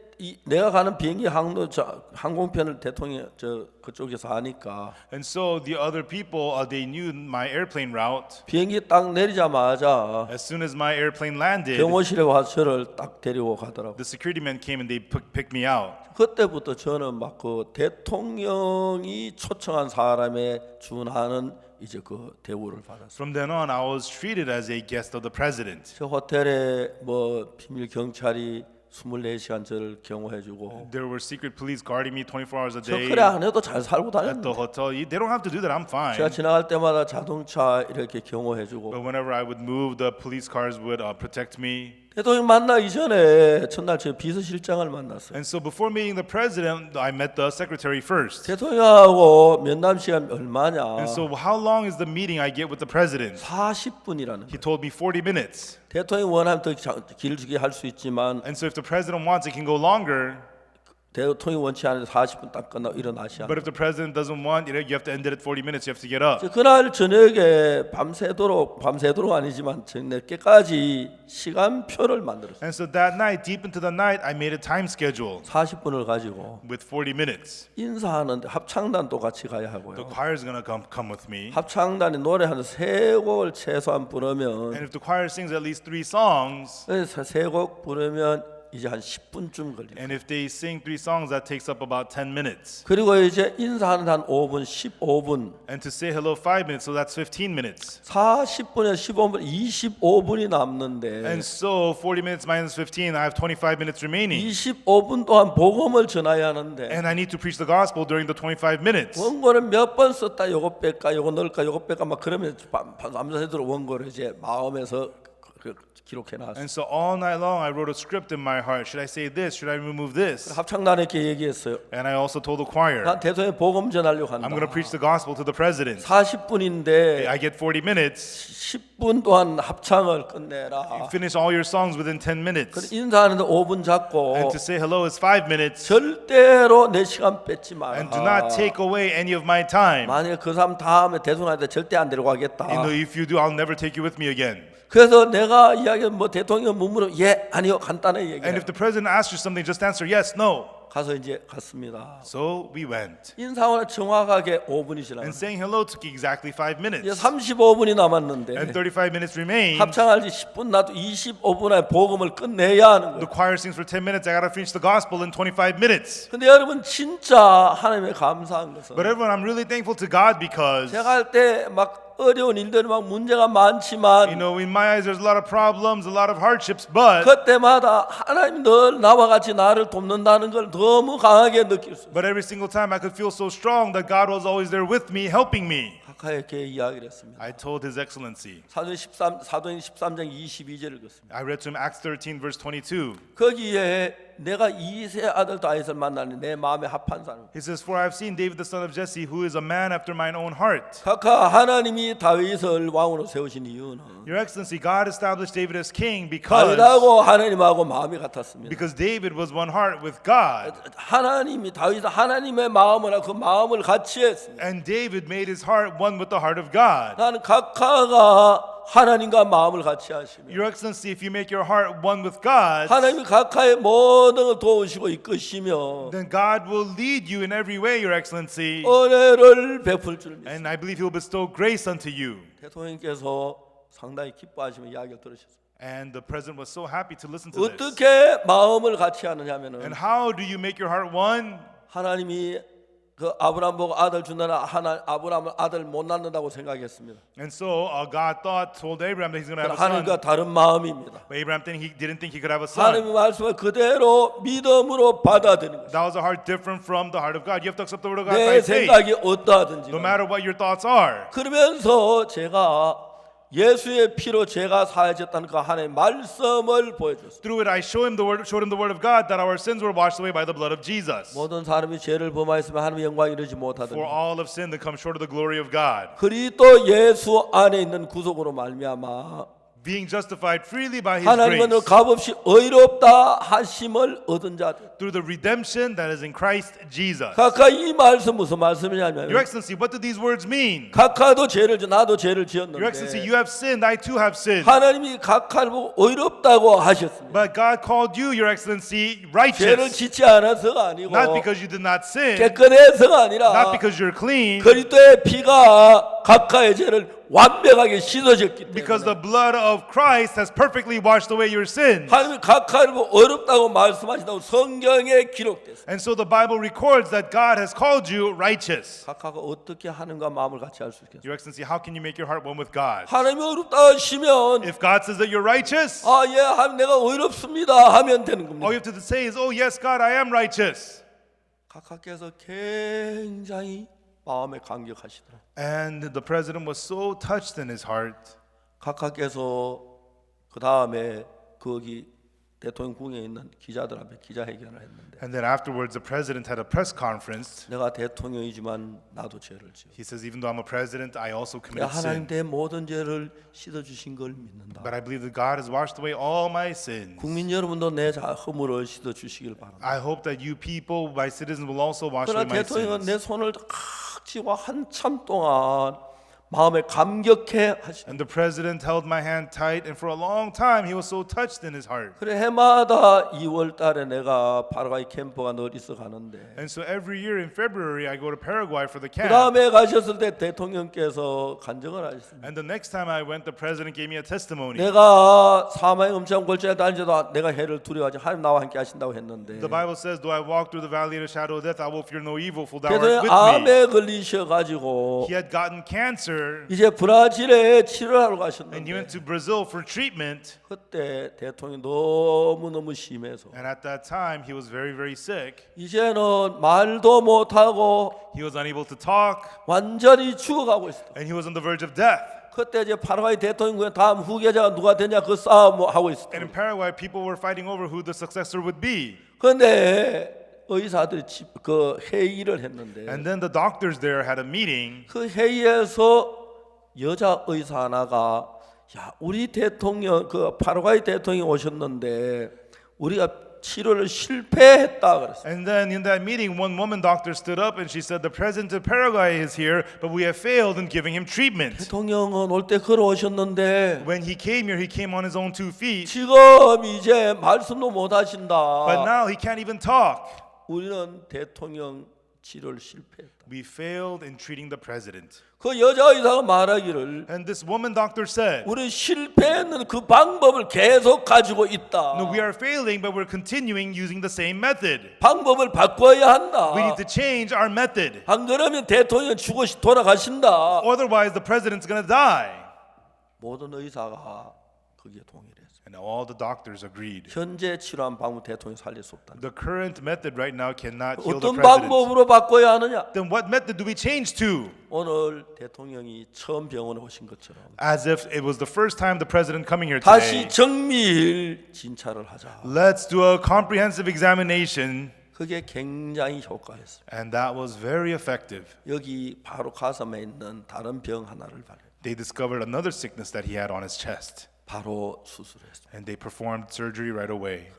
내가 가는 비행기 항공편을 대통령 그쪽에서 하니까 And so the other people, they knew my airplane route. 비행기 딱 내리자마자 As soon as my airplane landed, 경호실에 와서 저를 딱 데리고 가더라고. the security men came and they picked me out. 그때부터 저는 막 그 대통령이 초청한 사람에 준하는 이제 그 대우를 받았어요. From then on, I was treated as a guest of the president. 저 호텔에 뭐 비밀 경찰이 24시간 저를 경호해주고 There were secret police guarding me 24 hours a 저 day 그래 안 해도 잘 살고 at the 다녔는데 hotel. They don't have to do that. I'm fine. 제가 지나갈 때마다 자동차 이렇게 경호해주고 But whenever I would move, the police cars would protect me. 대통령 만나기 전에 첫날 제 비서실장을 만났어요. And so before meeting the president, I met the secretary first. 대통령하고 면담 시간 얼마냐? And so how long is the meeting I get with the president? 40분이라는 He 거예요. told me 40 minutes. 대통령이 원하면 더 길게 할 수 있지만 And so if the president wants, it can go longer. 대통령이 원치 않는데 40분 딱 끝나고 일어나셔야 But if the president doesn't want, you have to end it at 40 minutes. You have to get up. 그날 저녁에 밤새도록 아니지만 늦게까지 시간표를 만들었어요. And so that night, deep into the night, I made a time schedule 40분을 가지고 with 40 minutes. 인사하는데 합창단도 같이 가야 The 하고요. choir is gonna come with me. 합창단이 노래 한 3곡을 최소한 부르면 And if the choir sings at least 3 songs, 3곡 부르면 이제 한 10분쯤 걸려요. and if they sing 3 songs, that takes up about 10 minutes. 그리고 이제 인사하는 한 5분, 15분, And to say hello 5 minutes, so that's 15 minutes. 40분에 15분, 25분이 남는데 And so 40 minutes minus 15, I have 25 minutes remaining. 25분 동안 복음을 전해야 하는데 And I need to preach the gospel during the 25 minutes. 원고는 몇 번 썼다 요거 뺄까 요거 넣을까 요거 뺄까 막 그러면 밤새도록 원고를 이제 마음에서 기록해 놨어요. And so all night long I wrote a script in my heart. Should I say this? Should I remove this? 합창단에게 얘기했어요. And I also told the choir, 난 대통령 복음 전하려고 I'm 한다. going to preach the gospel to the president. 40분인데 I get 40 minutes. 10분 동안 합창을 끝내라. Finish all your songs within 10 minutes. 인사하는데 5분 잡고 And to say hello is 5 minutes. 절대로 내 시간 뺏지 마라. And do not take away any of my time. 만약 그 사람 다음에 대통령한테 절대 안 데려가겠다. If you do, I'll never take you with me again. 그래서 내가 이야기 뭐 대통령 문물은 예 아니요 간단하게 And 얘기해. if the president asks you something, just answer yes, no. 가서 이제 갔습니다. So we went. 인사하고 정확하게 5분이 지나. And saying hello took exactly 5 이제 minutes. 35분이 남았는데 And 35 minutes remained. 합창할 때 10분 나도 25분에 복음을 끝내야 하는 The 거예요. choir sings for 10 minutes. I gotta finish the gospel in 25 minutes. 근데 여러분 진짜 하나님의 감사한 것은 But everyone, I'm really thankful to God because, 제가 할 때 막 어려운 일들이 막 문제가 많지만 in my eyes, there's a lot of problems, a lot of hardships, but 그때마다 하나님 늘 나와 같이 나를 돕는다는 걸 너무 강하게 느낄 수 있어요. every single time I could feel so strong that God was always there with me, helping me. 가까이게 이야기를 했습니다. I told His Excellency. 사도행 13장 22절을 읽었습니다. I read to him Acts 13, verse 22. 거기에 내가 이세 아들 다윗을 만나니 내 마음에 합한 사람. He says, "For I have seen David the son of Jesse, who is a man after mine own heart." 각하 하나님이 다윗을 왕으로 세우신 이유는 Your Excellency, God established David as king because 다윗하고 하나님하고 마음이 같았습니다. David was one heart with God. 하나님이 다윗은 하나님의 마음을 그 마음을 같이 했습니다. And David made his heart one with the heart of God. 나는 각하가 하나님과 마음을 같이 하시며 Your Excellency, if you make your heart one with God, 하나님이 각하의 모든 걸 도우시고 이끄시며 then God will lead you in every way, Your Excellency. 은혜를 베풀 줄 믿습니다. And I believe He'll bestow grace unto you. 대통령께서 상당히 기뻐하시며 이야기를 들으셨습니다. And the president was so happy to listen to this. 어떻게 마음을 같이 하느냐면은 And how do you make your heart one? 하나님이 그 아브라함 보고 아들 준다나 아브라함은 아들 못 낳는다고 생각했습니다. And so God told Abraham that he's going to have a son. 하나님과 다른 마음입니다. But Abraham didn't think he could have a son. 하나님의 말씀을 그대로 믿음으로 받아들이는 것입니다. That was a heart different from the heart of God. You have to accept the word of God by 내 faith, 생각이 어떠하든지. no matter what your thoughts are. 그러면서 제가 예수의 피로 죄가 사해졌다는 그 하나님의 말씀을 보여줬습니다. Through it, I showed him the word of God that our sins were washed away by the blood of Jesus. 모든 사람이 죄를 범하였으면 하나님의 영광에 이르지 For 못하더니 all have sinned and come short of the glory of God. 그리스도 예수 안에 있는 구속으로 말미암아 Being justified freely by His 하나님은 grace 값없이 의롭다 하심을 얻은 자들. through the redemption that is in Christ Jesus. 각각 이 말씀 무슨 말씀이냐면 Your Excellency, what do these words mean? 각하도 죄를 나도 죄를 Your Excellency, 지었는데 you have sinned, I too have sinned. 하나님이 각하를 보고 의롭다고 하셨습니다. But God called you, Your Excellency, 죄를 righteous. 짓지 않아서가 아니고 Not because you did not sin, 깨끗해서가 아니라 not because you're clean, 그리스도의 피가 각하의 죄를 완벽하게 씻어줬기 because 때문에 the blood of Christ has perfectly washed away your sins. 하나님이 각하를 보고 의롭다고 말씀하신다고 성경에 기록됐습니다. And so the Bible records that God has called you righteous. 각하가 어떻게 하는가 마음을 같이 할 수 있겠어요? Your Excellency, how can you make your heart one with God? 하나님이 의롭다 하시면 If God says that you're righteous, 예, 하나님 내가 의롭습니다 하면 되는 겁니다. all you have to say is, oh yes, God, I am righteous. 각하께서 굉장히 마음에 감격하시더라. And the president was so touched in his heart. 각하께서 그 다음에 거기 대통령궁에 있는 기자들 앞에 기자회견을 했는데 And then afterwards, the president had a press conference. 내가 대통령이지만 나도 죄를 지어. He says, even though I'm a president, I also 내가 commit 하나님 sin. 내 모든 죄를 씻어 주신 걸 믿는다. But I believe that God has washed away all my sins. 국민 여러분도 내 허물을 씻어 주시길 바랍니다. I hope that you people, my citizens, will also wash 그러나 away my 대통령은 sins. 내 손을 칵 쥐고 한참 동안 마음에 감격해 하시고 And the president held my hand tight, and for a long time, he was so touched in his heart. 그래 해마다 2월 달에 내가 파라과이 캠프가 늘 있어 가는데 And so every year in February, I go to Paraguay for the 그 camp. 다음에 가셨을 때 대통령께서 간증을 하셨습니다. And the next time I went, the president gave me a testimony. 내가 사망의 음침한 골짜기에 다니지도 내가 해를 두려워하지 하나님 나와 함께 하신다고 했는데 The Bible says, though I walk through the valley of the shadow of death, I will fear no evil, for thou 대통령 art with me. 암에 걸리셔가지고 He had gotten cancer, 이제 브라질에 치료하러 and he 가셨는데 went to Brazil for treatment. 그때 대통령이 너무너무 심해서 And at that time, he was very, very sick. 이제는 말도 못하고 He was unable to talk, 완전히 죽어가고 있었다. and he was on the verge of death. 그때 이제 파라과이 대통령의 다음 후계자가 누가 되냐 그 싸움을 하고 And 있었다. in Paraguay, people were fighting over who the successor would be. 그런데 의사들이 그 회의를 했는데 And then the doctors there had a meeting. 그 회의에서 여자 의사 하나가 야 우리 대통령 그 파라과이 대통령이 오셨는데 우리가 치료를 실패했다 그랬어요. And then in that meeting, one woman doctor stood up and she said, the president of Paraguay is here, but we have failed in giving him treatment. 대통령은 올 때 걸어오셨는데 When he came here, he came on his own 2 feet, 지금 이제 말씀도 못 하신다. but now he can't even talk. 우리는 대통령 치료를 실패했다. We failed in treating the president. 그 여자 의사가 말하기를 And this woman doctor said, 우리 실패했는 그 방법을 계속 가지고 있다. no, we are failing, but we're continuing using the same method. 방법을 바꿔야 한다. We need to change our method. 안 그러면 대통령 죽어 돌아가신다. Otherwise, the president's going to die. 모든 의사가 거기에 동의를 했어요. And all the doctors agreed. 현재 치료한 방법 대통령 살릴 수 없다. The current method right now cannot heal the 어떤 president. 방법으로 바꿔야 하느냐? Then what method do we change to? 오늘 대통령이 처음 병원에 오신 것처럼 As if it was the first time the president coming here 다시 today. 정밀 진찰을 하자. Let's do a comprehensive examination. 그게 굉장히 효과했어요. And that was very effective. 여기 바로 가슴에 있는 다른 병 하나를 발견. They discovered another sickness that he had on his chest. 바로 수술했어요. And they performed surgery right away.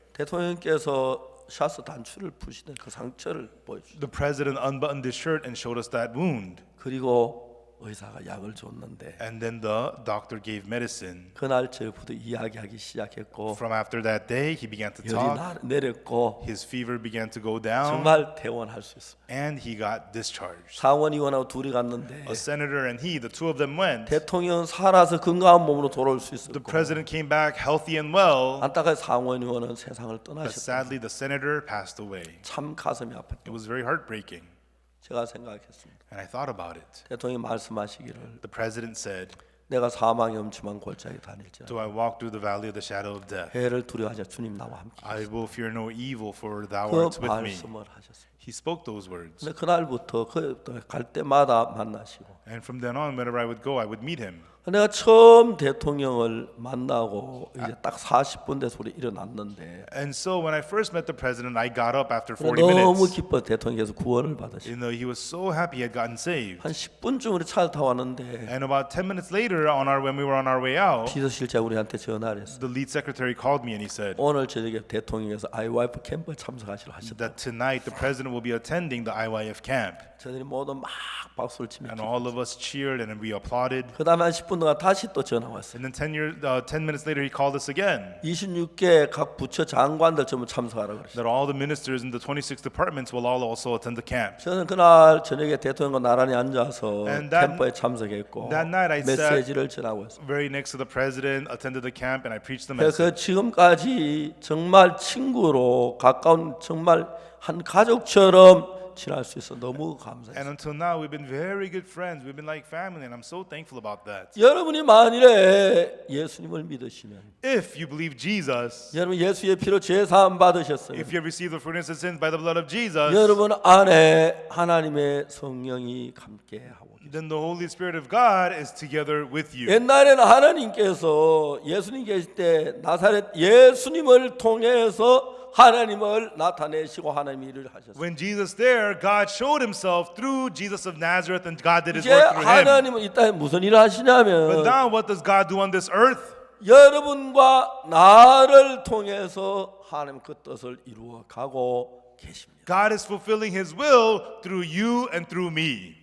대통령께서 샤스 단추를 푸시는 그 상처를 보여주죠. The president unbuttoned his shirt and showed us that wound. 그리고 의사가 약을 줬는데 And then the doctor gave medicine. 그날 저부터 이야기하기 시작했고 From after that day, he began to 열이 talk. 내렸고 His fever began to go down. 정말 퇴원할 수 있어요. And he got discharged. 상원의원하고 둘이 갔는데 A senator and he, the two of them went. 대통령 살아서 건강한 몸으로 돌아올 수 The 있었고 president came back healthy and well. 안타깝게 상원의원은 세상을 But 떠나셨다. sadly, the senator passed away. 참 가슴이 아팠다. It was very heartbreaking. 제가 생각했습니다. And I thought about it. 대통령이 말씀하시기를 The president said, 내가 사망의 엄침한 골짜기 다닐지라 do I walk through the valley of the shadow of death? 해를 두려워하자 주님 나와 함께 I will fear no evil, for thou 그 art with me. 말씀을 하셨어요. He spoke those words. 근데 그날부터 갈 때마다 만나시고 And from then on, whenever I would go, I would meet him. 내가 처음 대통령을 만나고 이제 딱 40분 돼서 우리 일어났는데 And so when I first met the president, I got up after 40 너무 minutes. 기뻐 대통령께서 구원을 받으시고 He was so happy he had gotten saved. 한 10분쯤 우리 차를 타고 왔는데 And about 10 minutes later, when we were on our way out, 비서실장 우리한테 전화를 했어요. the lead secretary called me and he said 오늘 저녁에 대통령께서 IYF 캠프에 참석하시러 하셨다. that tonight the president will be attending the IYF camp. 저들이 모두 막 박수를 치며 And all of us cheered and we applauded. 그 다음에 한 10분 동안 다시 또 전화 왔어요. And then 10 minutes later, he called us again. 26개 각 부처 장관들 전부 참석하라고 그랬어요. That all the ministers in the 26 departments will all also attend the camp. 저는 그날 저녁에 대통령과 나란히 앉아서 And that- 캠프에 참석했고 that night I sat- 메시지를 전하고 있어요. Very next to the president, attended the camp, and I preached the 그래서 message. 지금까지 정말 친구로 가까운 정말 한 가족처럼 지낼 수 있어 너무 감사해요. And until now, we've been very good friends. We've been like family, and I'm so thankful about that. 여러분이 만일에 예수님을 믿으시면 If you believe Jesus, 여러분 예수의 피로 죄 사함 받으셨어요. if you have received the forgiveness of sins by the blood of Jesus, 여러분 안에 하나님의 성령이 함께하고 then the Holy Spirit of God is together with you. 옛날에는 하나님께서 예수님 계실 때 나사렛 예수님을 통해서 하나님을 나타내시고 하나님 일을 하셨어요. When Jesus there, God showed himself through Jesus of Nazareth and God did his 이제 work through him. 하나님은 이 땅에 무슨 일을 But 하시냐면 now what does God do on this earth? 여러분과 나를 통해서 하나님 그 뜻을 이루어 가고 계십니다. God is fulfilling his will through you and through me.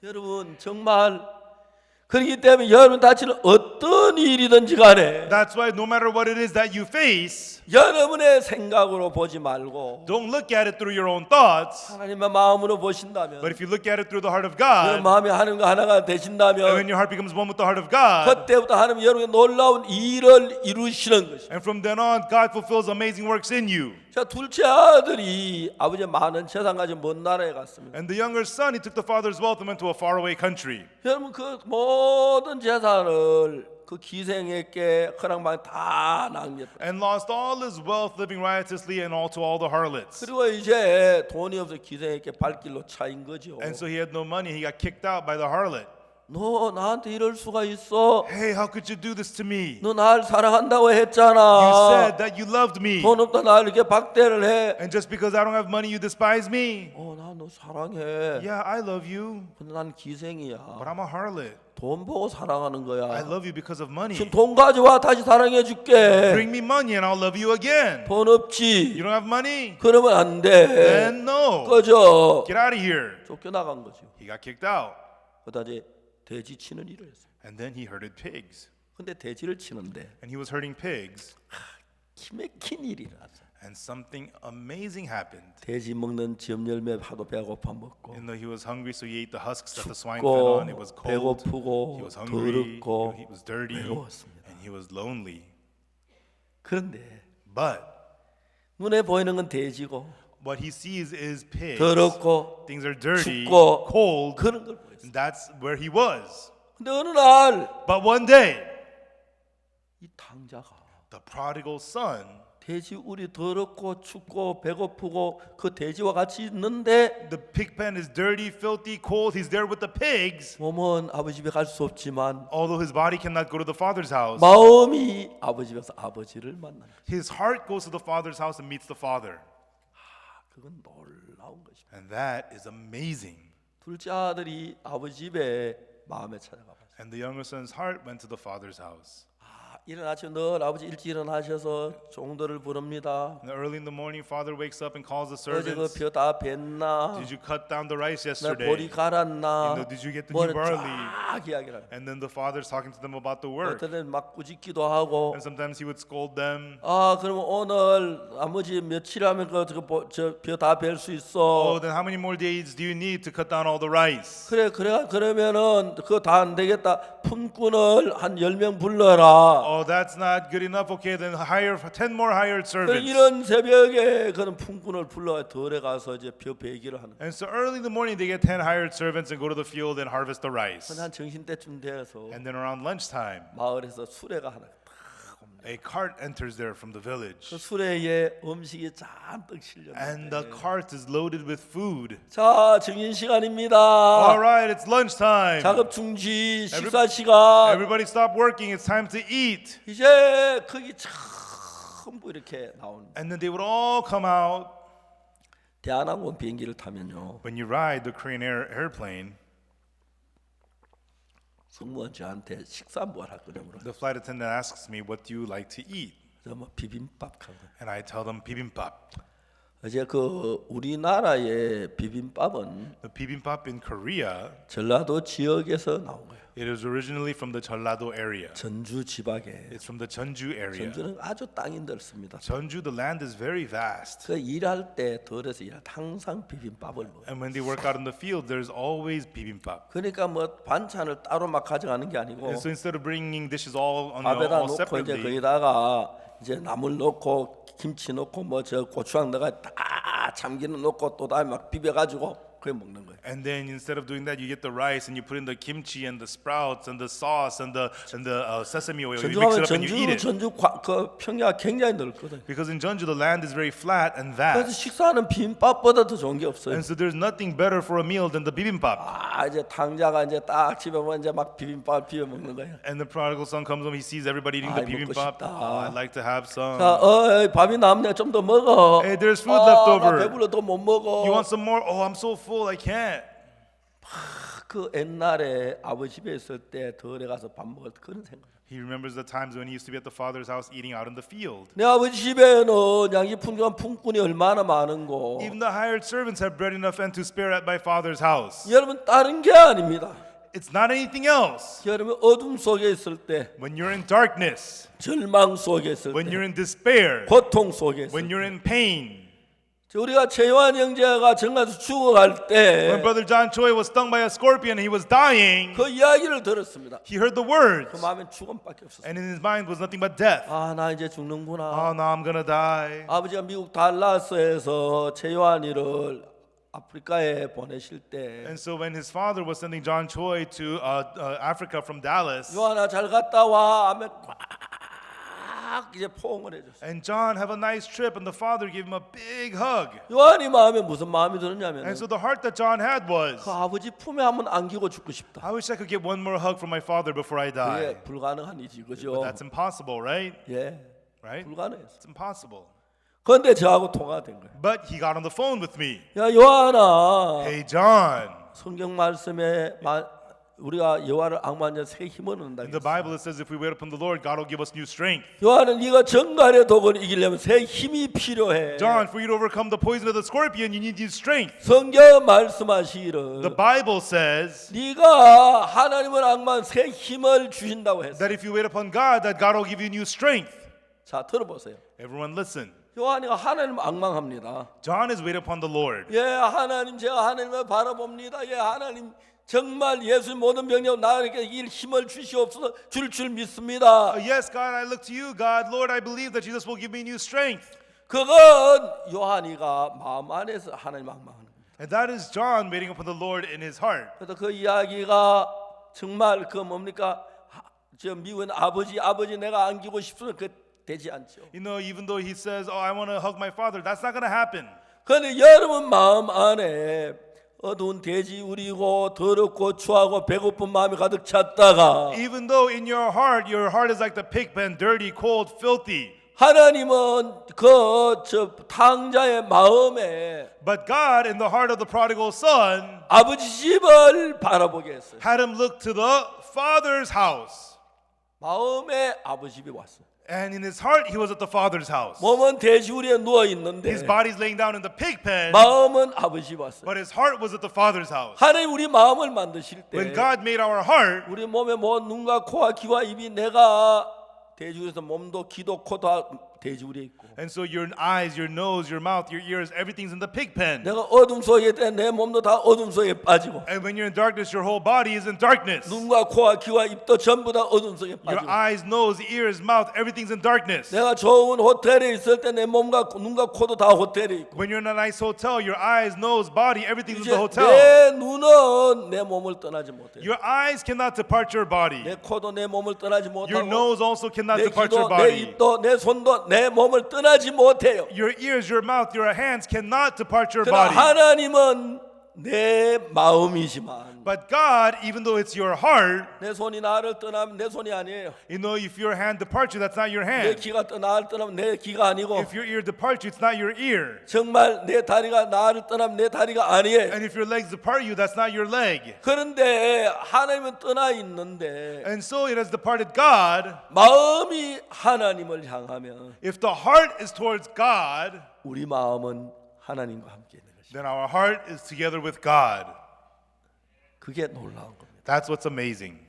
여러분 정말 그렇기 때문에 여러분 다치는 어떤 일이든지 간에 That's why no matter what it is that you face, 여러분의 생각으로 보지 말고 don't look at it through your own thoughts, 하나님의 마음으로 보신다면 but if you look at it through the heart of 여러분 God, 마음이 하나님과 하나가 and when 되신다면 your heart becomes one with the heart of God, 그때부터 하나님 여러분의 놀라운 일을 이루시는 것입니다. and from then on, God fulfills amazing works in you. 자, 둘째 아들이 아버지의 많은 재산 가진 먼 나라에 갔습니다. And the younger son, he took the father's wealth and went to a faraway country. 여러분 그 모든 재산을 그 기생에게 허랑방에 다 낭비했다. And lost all his wealth living riotously and all to all the harlots. 그리고 이제 돈이 없어 기생에게 발길로 차인 거죠. And so he had no money. He got kicked out by the harlot. 너 나한테 이럴 수가 있어? Hey, how could you do this to me? 너 날 사랑한다고 You 했잖아. said that you loved me. 돈 없다 날 이렇게 박대를 해. And just because I don't have money, you despise me. 나 너 사랑해. Yeah, I love you, 근데 난 기생이야. but I'm a harlot. 돈 보고 사랑하는 I 거야. love you because of money. 지금 돈 가져와 다시 사랑해 줄게. Bring me money and I'll love you again. 돈 없지. You don't have money? 그러면 안 돼. Then no. 꺼져. Get out of here. 쫓겨나간 거죠. He got kicked out. 그러다 이제 돼지 치는 일을 했어요. And then he herded pigs. 근데 돼지를 치는데 And he was herding pigs. 기맥힌 일이 일어났어요. And something amazing happened. 돼지 먹는 지엽 열매 하도 배고파 먹고 And though he was hungry, so he ate the husks that the swine fed on. It was 춥고 cold. 배고프고 He was hungry. 더럽고 He was dirty. 외로웠습니다. And he was lonely. 그런데 But 눈에 보이는 건 돼지고 what he sees is pigs. 더럽고 Things are dirty, 춥고 cold. 그런 걸 보였어요. And that's where he was. 근데 어느 날 이 But one day, 탕자가 the prodigal son, 돼지 우리 더럽고 춥고 배고프고 그 돼지와 같이 있는데 the pig pen is dirty, filthy, cold. He's there with the pigs. 몸은 아버지 집에 갈 수 없지만 Although his body cannot go to the father's house, 마음이 아버지 집에서 아버지를 만난다. his heart goes to the father's house and meets the father. 그건 놀라운 것입니다. And that is amazing. 둘째 아들이 아버지 집에 마음에 찾아가 봤어요. And the younger son's heart went to the father's house. 일어나서 늘 아버지 일찍 일어나셔서 종들을 부릅니다. And early in the morning, father wakes up and calls the 어제 그 servants. 벼 다 뱄나? Did you cut down the rice 나 yesterday? 보리 갈았나? Did you get the 뭐를 new barley? 쫙 이야기를 합니다. And then the father's talking to them about the work. 어떤 때는 막 꾸짖기도 하고 And sometimes he would scold them. 그러면 오늘 아버지 며칠 하면 그벼 다 벨 수 있어. Oh, then how many more days do you need to cut down all the rice? 그러면은 그거 다 안 되겠다. 품꾼을 한 10명 불러라. Oh, that's not good enough. Okay, then hire 10 more hired servants. 이런 새벽에 그런 품꾼을 불러 들에 가서 이제 벼 베기를 하는. And so early in the morning, they get 10 hired servants and go to the field and harvest the rice. 한 정신 때쯤 돼서 And then around lunchtime, 마을에서 수레가 하나. a cart enters there from the 그 village. 수레에 음식이 잔뜩 And the 실렸는데. cart is loaded with food. 자, 증인 시간입니다. All right, it's lunchtime. 작업 중지, 식사 시간. Everybody stop working. It's time to eat. 이제 거기 전부 이렇게 나오는. And then they would all come out. 대한항공 비행기를 타면요, When you ride the Korean airplane, 승무원 저한테 식사 뭐라 그래 물어. the flight attendant asks me, "What do you like to eat?" 저 뭐 비빔밥 하고. And I tell them bibimbap. 어제 그 우리나라의 비빔밥은 The bibimbap in Korea, 전라도 지역에서 나온 거예요. it is originally from the Jeollado area. 전주 지방에. It's from the Jeonju area. 전주는 아주 땅이 넓습니다. Jeonju, the land is very vast. 그 일할 때 덜어서 일할 때 항상 비빔밥을 먹어요. And when they work out in the field, there's always bibimbap. 그러니까 뭐 반찬을 따로 막 가져가는 게 아니고 And so instead of bringing dishes all on 밥에다 all 놓고 이제 separately, 거기다가 이제 나물 넣고 김치 넣고 뭐 저 고추장 넣어가 다 참기름 넣고 또 다음에 막 비벼가지고 그게 먹는 거예요. And then instead of doing that, you get the rice and you put in the kimchi and the sprouts and the sauce and the sesame oil. You mix it 전주 up and you eat 가면 it. 그 평야가 굉장히 넓거든. Because in Jeonju the land is very flat and 그래서 vast. 식사하는 비빔밥보다 더 좋은 게 없어요. And so there's nothing better for a meal than the bibimbap. 아 이제 탕자가 이제 딱 집에 오면 이제 막 비빔밥 비벼 먹는 거예요. And the prodigal son comes home, he sees everybody eating the 아이, 먹고 bibimbap. 싶다. Oh, I'd like to have some. 자, 밥이 남네 좀 더 먹어. Hey, there's food left 나 over. 배불러 더 못 먹어. You want some more? Oh, I'm so full, I can't. 그 옛날에 아버지 집에 있을 때 덜에 가서 밥 먹을 때 그런 생각. He remembers the times when he used to be at the father's house eating out in the field. 내 아버지 집에는 양식 풍족한 품꾼이 얼마나 많은고. Even the hired servants have bread enough and to spare at my father's house. 여러분 다른 게 아닙니다. It's not anything else. 여러분 어둠 속에 있을 때, When you're in darkness, 절망 속에 있을 when 때, you're in despair, 고통 속에 있을 when 때. you're in pain. 우리가 최요한 형제가 정가에서 죽어갈 When 때 Brother John Choi was stung by a scorpion and he was dying, 그 이야기를 들었습니다. he heard the words, 그 마음엔 죽음밖에 없었어요. and in his mind was nothing but death. 아, 나 이제 죽는구나. Oh, now I'm gonna die. 아버지가 미국 달라스에서 최요한이를 아프리카에 보내실 때 And so when his father was sending John Choi to Africa from Dallas, 요한아 잘 갔다 와 하면 꽉 이제 포옹을 해줬어요. and John have a nice trip, and the father gave him a big hug. 요한이 마음에 무슨 마음이 들었냐면 And so the heart that John had was, 그 아버지 품에 한번 안기고 죽고 싶다. I wish I could get one more hug from my father before I die. 그게 불가능한 일이지, 그죠? But that's impossible, right? 예, Right? 불가능했어. It's impossible. 그런데 저하고 통화가 된 거예요. But he got on the phone with me. 야 요한아, Hey, John. 성경 말씀에 우리가 여호와를 악마한 자 새 힘을 얻는다. In the Bible it says if we wait upon the Lord, God will give us new strength. 요한은 네가 정갈의 독을 이기려면 새 힘이 필요해. John, for you to overcome the poison of the scorpion, you need new strength. 성경 말씀하시기를 The Bible says 네가 하나님을 악마한 새 힘을 주신다고 했어. that if you wait upon God, that God will give you new strength. 자 들어보세요. Everyone listen. 요한이가 하나님을 악망합니다. John is wait upon the Lord. 예, 하나님 제가 하나님을 바라봅니다. 예, 하나님 정말 예수 모든 병력 나에게 이 힘을 주시옵소서 줄 믿습니다. Yes, God, I look to you, God. Lord, I believe that Jesus will give me new strength. 그건 요한이가 마음 안에서 하나님 악망하는 겁니다. And that is John waiting upon the Lord in his heart. 그래서 그 이야기가 정말 그 뭡니까? 저 미국은 아버지 내가 안기고 싶으면 그 되지 않죠. You know, even though he says, "Oh, I want to hug my father," that's not going to happen. 그런데 여러분 마음 안에 어두운 돼지 우리고 더럽고 추하고 배고픈 마음이 가득 찼다가 Even though in your heart is like the pig pen, dirty, cold, filthy. 하나님은 그 저 탕자의 마음에 But God, in the heart of the prodigal son, 아버지 집을 바라보게 했어요. had him look to the father's house. 마음에 아버지 집에 왔어요. And in his heart, he was at the father's house. 몸은 돼지 우리에 누워 있는데 His body's laying down in the pig pen, 마음은 아버지 집에 왔어요. but his heart was at the father's house. 하나님 우리 마음을 만드실 때 When God made our heart, 우리 몸에 뭐 눈과 코와 귀와 입이 내가 돼지우리에서 몸도 귀도 코도 다 돼지우리에 있고 and so your eyes, your nose, your mouth, your ears, everything's in the pig pen. 내가 어둠 속에 있을 때 내 몸도 다 어둠 속에 빠지고 And when you're in darkness, your whole body is in darkness. 눈과 코와 귀와 입도 전부 다 어둠 속에 Your 빠지고 eyes, nose, ears, mouth, everything's in darkness. 내가 좋은 호텔에 있을 때 내 몸과 눈과 코도 다 호텔에 있고 When you're in a nice hotel, your eyes, nose, body, everything's in 이제 the hotel. 내 눈은 내 몸을 떠나지 못해요. Your eyes cannot depart your body. 내 코도 내 몸을 떠나지 Your 못하고 nose also cannot 내 depart your 귀도 내 body. 입도 내 손도 내 몸을 떠나지 못해요. Your ears, your mouth, your hands cannot depart your 그러나 body. 하나님은 내 마음이지만 But God, even though it's your heart, 내 손이 나를 떠나면 내 손이 아니에요. you know, if your hand departs you, that's not your 내 hand. 귀가 나를 떠나면 내 귀가 아니고 If your ear departs you, it's not your ear. 정말 내 다리가 나를 떠나면 내 다리가 아니에요. And if your legs depart you, that's not your leg. 그런데 하나님은 떠나 있는데 And so it has departed God. 마음이 하나님을 향하면 If the heart is towards God, 우리 마음은 하나님과 함께 있는 것이죠. then our heart is together with God. 그게 놀라운 겁니다. That's what's amazing.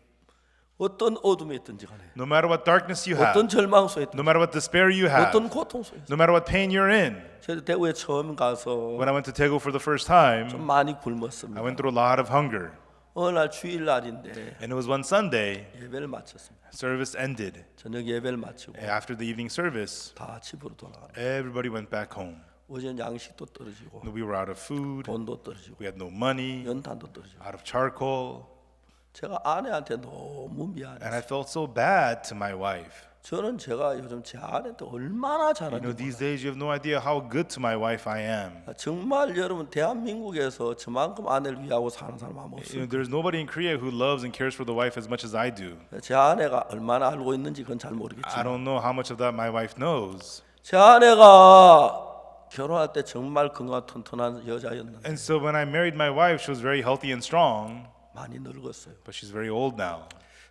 어떤 어둠에 있든지 간에 No matter what darkness you have, 어떤 절망 속에 있든지 no matter what despair you have, 어떤 고통 속에 있든지 no matter what pain you're in. 저도 대구에 처음 가서 When I went to Daegu for the first time, 좀 많이 I 굶었습니다. went through a lot of hunger. 어느 날 주일날인데 And it was one Sunday, 예배를 마쳤습니다. service ended. 저녁 예배를 마치고 After the evening service, 다 집으로 돌아가요. everybody went back home. 어제는 양식도 떨어지고 We were out of food. 돈도 떨어지고 We had no money. 연탄도 떨어지고 Out of charcoal. 제가 아내한테 너무 And I 미안해요. felt so bad to my wife. 저는 제가 요즘 제 아내한테 얼마나 You know, 잘하는지 these days you have no idea how good to my wife I am. 정말 여러분 대한민국에서 저만큼 아내를 위하고 사는 사람 아무 You 없어요. know, there's nobody in Korea who loves and cares for the wife as much as I do. 제 아내가 얼마나 알고 있는지 그건 잘 I 모르겠지만 don't know how much of that my wife knows. 제 아내가 결혼할 때 정말 건강 튼튼한 여자였는데 And so when I married my wife, she was very healthy and strong, 많이 늙었어요. but she's very old now.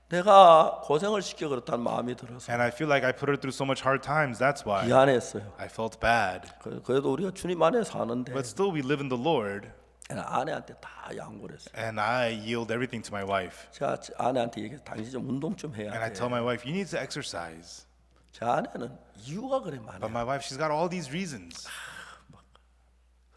내가 고생을 시켜 그렇다는 마음이 들어서 And I feel like I put her through so much hard times. That's why 미안했어요. I felt bad. 그래도 우리가 주님 안에 사는데 But still, we live in the Lord, 아내한테 다 양보를 했어요. and I yield everything to my wife. 제가 아내한테 얘기해 당신 좀 운동 좀 해야 And I 돼. tell my wife, you need to exercise. 제 아내는 이유가 그래 But 많아요. my wife, she's got all these reasons.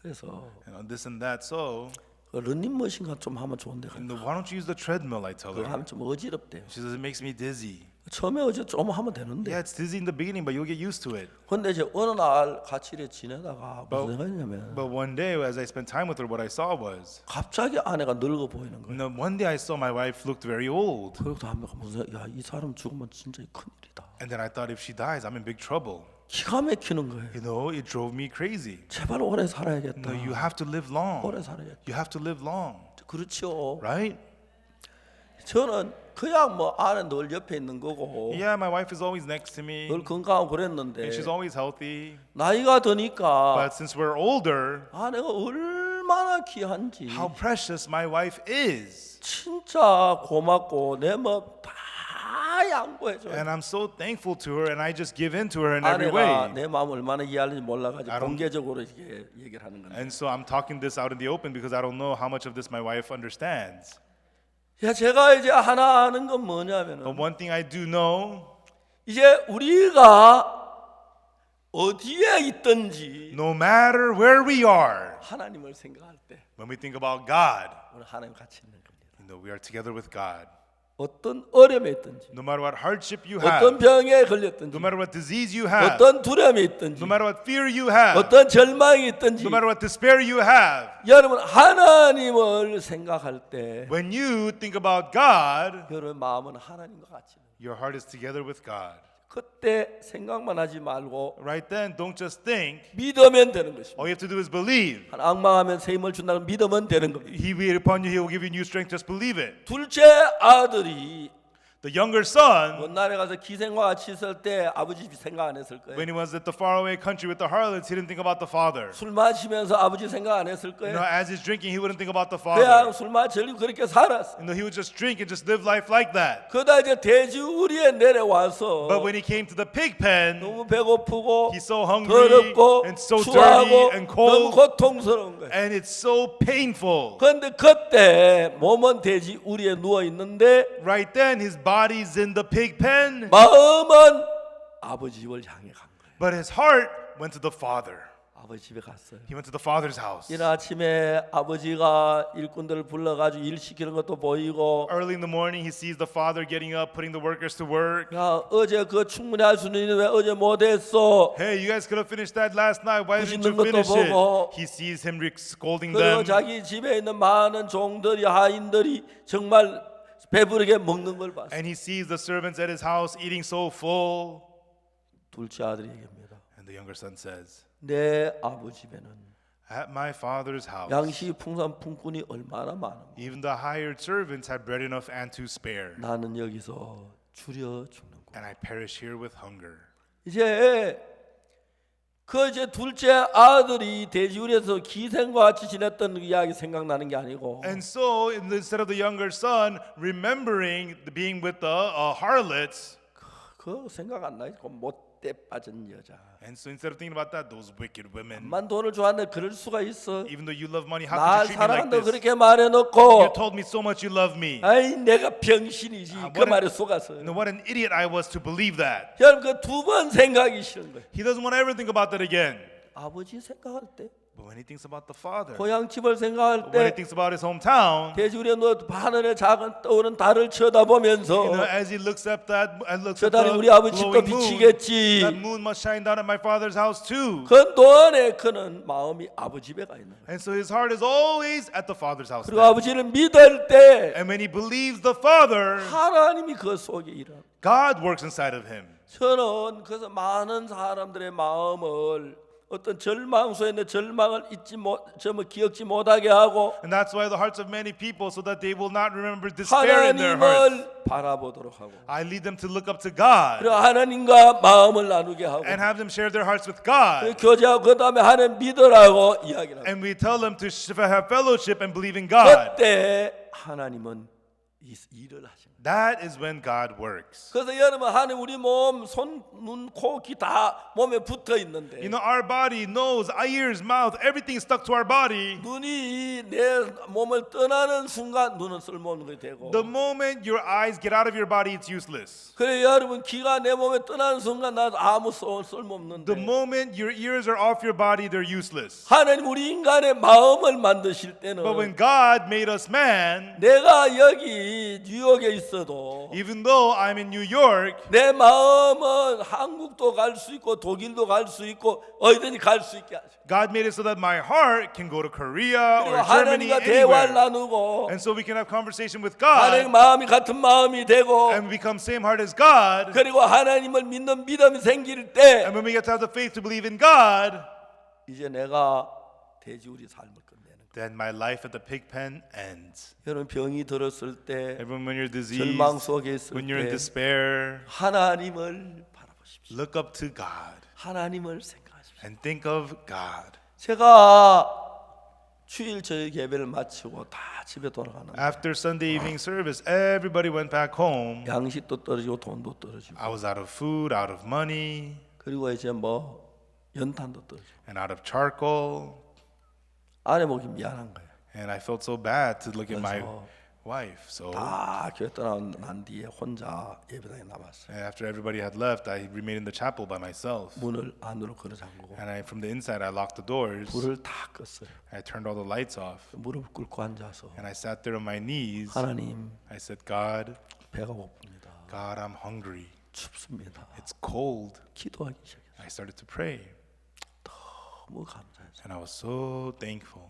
그래서 You know, this and that. So, 그 런닝머신가 좀 하면 좋은데 why don't you use the treadmill? I tell 그거 her. 하면 좀 어지럽대요. She says, it makes me dizzy. 처음에 어제 좀 하면 되는데 Yeah, it's dizzy in the beginning, but you'll get used to it. 근데 이제 어느 날 같이 이렇게 지내다가 무슨 생각이냐면 But one day, as I spent time with her, what I saw was, 갑자기 아내가 늙어 보이는 거예요. one day I saw my wife looked very old. 그리고 다음에 무슨 야이 사람 죽으면 진짜 큰일이다. And then I thought, if she dies, I'm in big trouble. 기가 막히는 거예요. You know, it drove me crazy. 제발 오래 살아야겠다. No, you have to live long. 오래 살아야겠다. You have to live long, 그렇죠. right? 저는 그냥 뭐 아내 늘 옆에 있는 거고 Yeah, my wife is always next to me, 늘 건강하고 그랬는데 and she's always healthy. 나이가 드니까 But since we're older, 아내가 얼마나 귀한지 how precious my wife is. 진짜 고맙고 내 뭐 다 양보해줘. And I'm so thankful to her, and I just give in to her in every 아내가 way. 내 마음 얼마나 이해하는지 몰라가지고 I don't- 공개적으로 이렇게 얘기를 하는 건데. And so I'm talking this out in the open because I don't know how much of this my wife understands. 야, 제가 이제 하나 아는 건 But 뭐냐면은 one thing I do know, 이제 우리가 어디에 있든지 no matter where we are, 하나님을 생각할 때 when we think about God, 우리 하나님 같이 있는 겁니다. we are together with God. 어떤 어려움에 있든지, No matter what hardship you 어떤 have, 병에 걸렸든지, no matter what disease you have, 어떤 두려움이 있든지, no matter what fear you have, 어떤 절망이 있든지, no matter what despair you have, 여러분 하나님을 생각할 때 when you think about God, 여러분 마음은 하나님과 같이 있는 거예요. your heart is together with God. 그때 생각만 하지 말고 Right then, don't just think. 믿으면 되는 것입니다. All you have to do is believe. 악망하면 새 힘을 준다는 믿으면 되는 겁니다. He will upon you, he will give you new strength. Just believe it. 둘째 아들이 The younger son, 먼 나라에 가서 기생과 같이 있을 때 아버지 생각 안 했을 거예요. when he was at the faraway country with the harlots, he didn't think about the father. 술 마시면서 아버지 생각 안 했을 You 거예요. know, as he's drinking, he wouldn't think about the 그냥 father. 술 마시고 그렇게 살았어. You know, he would just drink and just live life like that. 그러다 이제 돼지우리에 내려와서 But when he came to the pig pen, 너무 배고프고 he's so hungry 더럽고 and so 추하고 dirty and 너무 cold, 고통스러운 거예요. and it's so painful. 그런데 그때 몸은 돼지우리에 누워 있는데 Right then, his body's in the pig pen, 마음은 아버지 집을 향해 간 거예요. but his heart went to the father. 아버지 집에 갔어요. He went to the father's house. 이른 아침에 아버지가 일꾼들을 불러가지고 일 시키는 것도 보이고 Early in the morning, he sees the father getting up, putting the workers to work. 야 어제 그 충분히 할 수 있는데 왜 어제 못했어? Hey, you guys could have finished that last night. Why didn't 부시는 you 것도 finish it? 보고. He sees him scolding 그리고 them. 자기 집에 있는 많은 종들이 하인들이 정말 배부르게 먹는 걸 봤어. And he sees the servants at his house eating so full. 둘째 아들이 얘기합니다. And the younger son says, 내 아버지 집에는 at my father's house, 양식이 풍성한 품꾼이 얼마나 많은가. even the hired servants had bread enough and to spare. 나는 여기서 줄여 죽는구나. And I perish here with hunger. 이제 그 이제 둘째 아들이 돼지우리에서 기생과 같이 지냈던 이야기 생각나는 게 아니고 And so, instead of the younger son remembering being with the harlots, 그 생각 안 나요? 그 못돼 빠진 여자. and so instead of thinking about that, those wicked women, 만 돈을 좋아하는데 그럴 수가 있어. even though you love money, how 날 could you treat me like 사랑한다고 this? 그렇게 말해놓고 You told me so much you love me. 아이 내가 병신이지 그 what 말에 속았어요. You know, what an idiot I was to believe that. 여러분 그 두 번 생각이 싫은 거예요. He doesn't want to ever think about that again. 아버지 생각할 때 But when he thinks about the Father, 고향 집을 생각할 when he 때 thinks about his hometown, 대지구리에 누워 하늘의 작은 떠오른 달을 쳐다보면서 as he looks at 저 달이 the 우리 아버지 집도 glowing moon, 비치겠지. that moon must shine down at my father's house too. 그 동안에 그는 마음이 아버지 집에 가 있는 거예요. And so his heart is always at the Father's house. 그리고 then. 아버지를 믿을 때 And when he believes the Father, 하나님이 그 속에 일하. God works inside of him. 저는 그래서 많은 사람들의 마음을 어떤 절망 속에 있는 절망을 기억지 못하게 하고 And that's why the hearts of many people, so that they will not remember despair in their hearts. 하나님을 바라보도록 하고 I lead them to look up to God 그리고 하나님과 마음을 나누게 하고 and have them share their hearts with 그리고 God. 교제하고 그 다음에 하나님 믿으라고 이야기를 하고 And we tell them to have fellowship and believe in God. 그때 하나님은 일을 하십니다. That is when God works. 그래서 여러분 하나님 우리 몸, 손, 눈, 코, 귀 다 몸에 붙어 있는데 You know, our body, nose, ears, mouth, everything is stuck to our body. 눈이 내 몸을 떠나는 순간 눈은 쓸모없는 것이 되고 The moment your eyes get out of your body, it's useless. 그래 여러분 귀가 내 몸에 떠나는 순간 나도 아무 The 쓸모없는데 moment your ears are off your body, they're useless. 하나님 우리 인간의 마음을 만드실 때는 But when God made us man, 내가 여기 뉴욕에 있어도 even though I'm in New York, 내 마음은 한국도 갈 수 있고 독일도 갈 수 있고 어디든지 갈 수 있게 하죠. God made it so that my heart can go to Korea 그리고 or Germany, 하나님과 대화를 anywhere. 나누고 And so we can have conversation with 하나님 God 마음이 같은 마음이 되고 and become same heart as God. 그리고 하나님을 믿는 믿음이 생길 때 And when we get to have the faith to believe in God, 이제 내가 돼지우리 삶을 끝내는 거예요. then my life at the pig pen ends. 여러분 병이 들었을 때 Everyone, when you're diseased, 절망 속에 있을 when you're in 때 despair, 하나님을 바라보십시오. look up to God 하나님을 생각하십시오. and think of God. 제가 주일 저녁 예배를 마치고 다 집에 돌아가는 After Sunday evening service, everybody went back home. 양식도 떨어지고 돈도 떨어지고 I was out of food, out of money, 그리고 이제 뭐 연탄도 떨어지고 and out of charcoal. 아내 보기 미안한 거예요. And I felt so bad to look at my 그래서 wife. So 다 교회 떠난 뒤에 혼자 예배당에 남았어요. after everybody had left, I remained in the chapel by myself. 문을 안으로 걸어 잠그고 And from the inside, I locked the doors. 불을 다 껐어요. I turned all the lights off. 무릎 꿇고 앉아서 And I sat there on my knees. 하나님 I said, God, 배가 고픕니다. God, I'm hungry. 춥습니다. It's cold. 기도하기 시작했어요. I started to pray. 너무 감사했어요. And I was so thankful.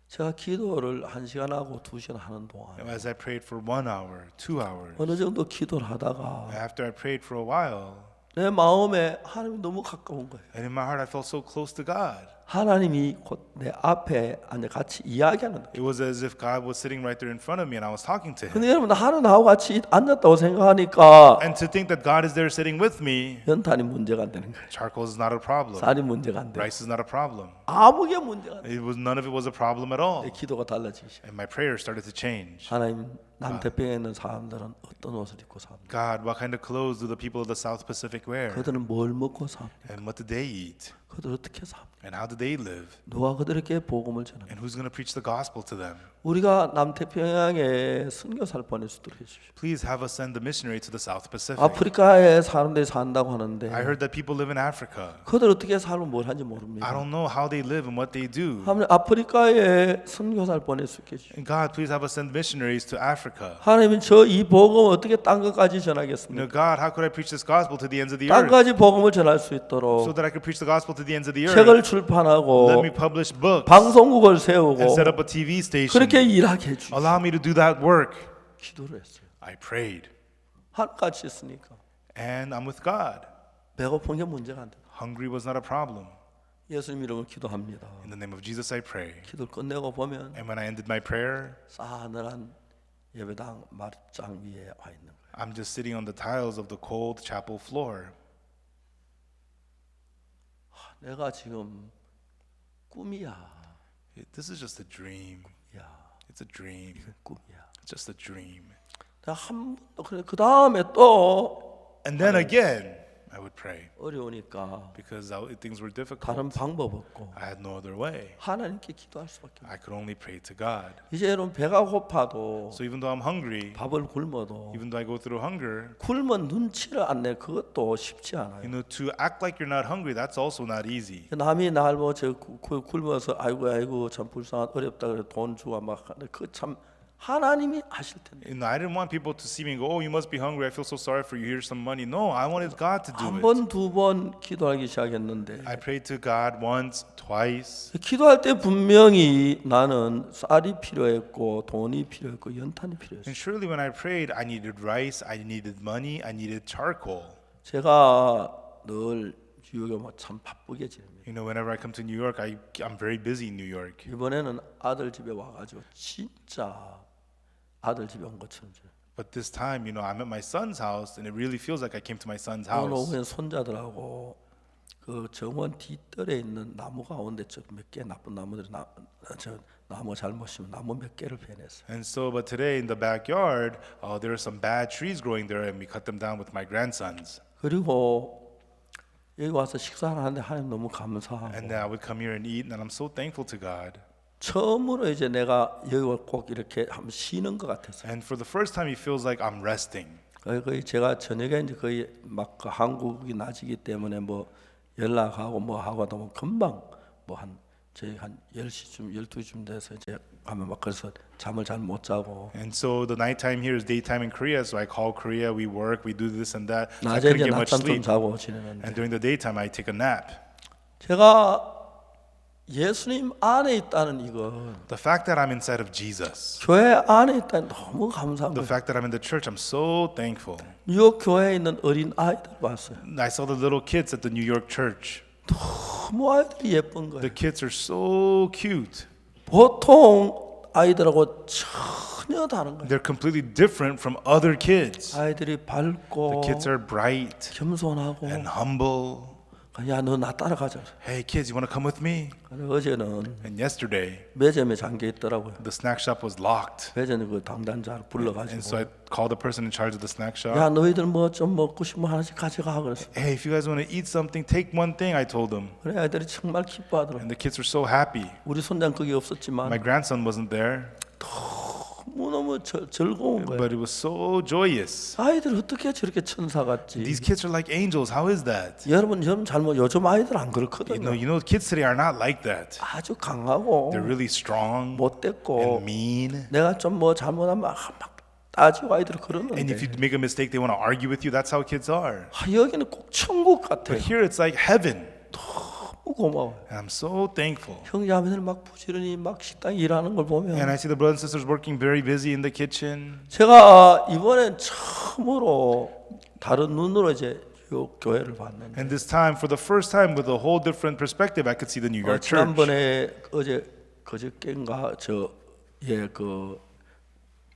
제가 기도를 1시간 하고 2시간 하는 동안 And as I prayed for 1 hour, 2 hours, 어느 정도 기도를 하다가 after I prayed for a while, 내 마음에 하나님이 너무 가까운 거예요. and in my heart, I felt so close to God. 하나님이 곧 내 앞에 앉아 같이 이야기하는 거예요. It was as if God was sitting right there in front of me and I was talking to Him. 근데 여러분 하나님하고 같이 앉았다고 생각하니까 And to think that God is there sitting with me, 연탄이 문제가 안 되는 거예요. charcoal is not a problem. 쌀이 문제가 안 돼요. Rice is not a problem. 아무 게 문제가 안 돼요. None of it was a problem at all. 내 기도가 달라지기 시작. And my prayer started to change. 하나님 남태평양에 있는 사람들은 어떤 옷을 입고 삽니까? God, what kind of clothes do the people of the South Pacific wear? 그들은 뭘 먹고 삽니까? And what did they eat? 그들 어떻게 삽니까? And how did they live? 누가 그들에게 복음을 전합니까? And who's going to preach the gospel to them? 우리가 남태평양에 선교사를 보낼 수 있도록 해주십시오. Please have us send a missionary to the South Pacific. 아프리카에 사람들이 산다고 하는데 I heard that people live in Africa. 그들 어떻게 살고 뭘 하는지 I 모릅니다. don't know how they live and what they do. 하나님 아프리카에 선교사를 보낼 수 있게 해주십시오. And God, please have us send missionaries to Africa. 하나님은 저 이 복음 어떻게 딴 것까지 You know, 전하겠습니까? God, how could I preach this gospel to the ends of the 딴 earth 가지 복음을 전할 수 so 있도록 that I could preach the gospel to the ends of the earth? 책을 출판하고 Let me publish books 방송국을 세우고 and set up a TV station. 그렇게 일하게 해주십시오. Allow me to do that work. 기도를 했어요. I prayed. 하나같이 했으니까 And I'm with God. 배고픈 게 문제가 안 돼요. Hungry was not a problem. 예수님 이름으로 기도합니다. In the name of Jesus, I pray. 기도를 끝내고 보면 And when I ended my prayer, 싸늘한 예배당 마룻장 위에 와 있는 거예요. I'm just sitting on the tiles of the cold chapel floor. 내가 지금 꿈이야. This is just a dream. 야, It's a dream. 꿈이야. It's just a dream. 내가 한 번도 그래 그 다음에 또 And then again, I would pray 어려우니까 because things were 다른 difficult. 방법 없고 I had no other way. 하나님께 기도할 수밖에 없어요. I could only pray to God. 이제 여러분 배가 고파도 So even though I'm hungry, 밥을 굶어도 even though I go through hunger, 굶은 눈치를 안 내 그것도 쉽지 않아요. to act like you're not hungry, that's also not easy. 남이 날 뭐 저 굶어서 아이고 참 불쌍한 어렵다 그래 돈 주고 막 하는데 그 참 하나님이 아실 텐데 I didn't want people to see me and go, oh, you must be hungry. I feel so sorry for you. Here's some money. No, I wanted God to do 한 it. 번 두 번 기도하기 시작했는데 I prayed to God once, twice. 기도할 때 분명히 나는 쌀이 필요했고 돈이 필요했고 연탄이 필요했어요. And surely when I prayed, I needed rice, I needed money, I needed charcoal. 제가 늘 뉴욕에 참 바쁘게 지냅니다. You know, whenever I come to New York, I'm very busy in New York. 이번에는 아들 집에 와가지고 진짜 아들 집에 온 것처럼 지내요. But this time, I'm at my son's house, and it really feels like I came to my son's 오늘 house. 오후엔 손자들하고 그 정원 뒤뜰에 있는 나무 가운데 몇 개 나쁜 나무들이 나무 잘못이면 나무 몇 개를 베냈어요. And so, but today in the backyard, there are some bad trees growing there, and we cut them down with my grandsons. 그리고 여기 와서 식사를 하는데 하나님 너무 감사하고 And I would come here and eat, and I'm so thankful to God. 처음으로 이제 내가 여기 꼭 이렇게 한번 쉬는 것 같았어요. And for the first time, it feels like I'm resting. 거의 제가 저녁에 이제 거의 막 그 한국이 낮이기 때문에 뭐 연락하고 뭐 하고 하다 보면 금방 뭐 저희 한 10시쯤 12시쯤 돼서 이제 가면 막 그래서 잠을 잘 못 자고 And so the nighttime here is daytime in Korea, so I call Korea, we work, we do this and that. So I 낮에 couldn't 이제 get much 낮잠 좀 sleep. 자고 지내는데 And during the daytime, I take a nap. 제가 예수님 안에 있다는 이거 The fact that I'm inside of Jesus, 교회 안에 있다는 너무 감사한 the 거예요. fact that I'm in the church, I'm so thankful. 뉴욕 교회에 있는 어린 아이들 봤어요. I saw the little kids at the New York church. 너무 아이들이 예쁜 거예요. The kids are so cute. 보통 아이들하고 전혀 다른 거예요. They're completely different from other kids. 아이들이 The 밝고 kids are bright 겸손하고 and humble. 야 너 나 따라가자. Hey kids, you want to come with me? 어제는 And yesterday, 매점에 잠겨 있더라고요. the snack shop was locked. 매점에 그 담당자를 And so 불러가지고 I called the person in charge of the snack shop. 야 너희들 뭐 좀 먹고 싶으면 하나씩 가져가 그랬어. Hey, if you guys want to eat something, take one thing, I told them. 그래 아이들이 정말 기뻐하더라고. And the kids were so happy. 우리 손자는 거기 My 없었지만 grandson wasn't there, 너무 즐거운 거예요. but it was so joyous. 아이들 어떻게 저렇게 천사 같지? These kids are like angels. How is that? 여러분 잘못 요즘 아이들 안 그렇거든요. You know, kids today are not like that. 아주 강하고 They're really strong 못됐고 and mean. 내가 좀 뭐 잘못하면 막 따지고 아이들 And if you 그러는데 make a mistake, they want to argue with you. That's how kids are. 여기는 꼭 천국 같아요. But here it's like heaven. 너무 고마워요. And I'm so thankful. 형제자매들 막 부지런히 막 식당 일하는 걸 보면 And I see the brothers and sisters working very busy in the kitchen. 제가 이번엔 처음으로 다른 눈으로 이제 요 교회를 봤는데 And this time, for the first time, with a whole different perspective, I could see the New York church. 지난번에 그저께인가 그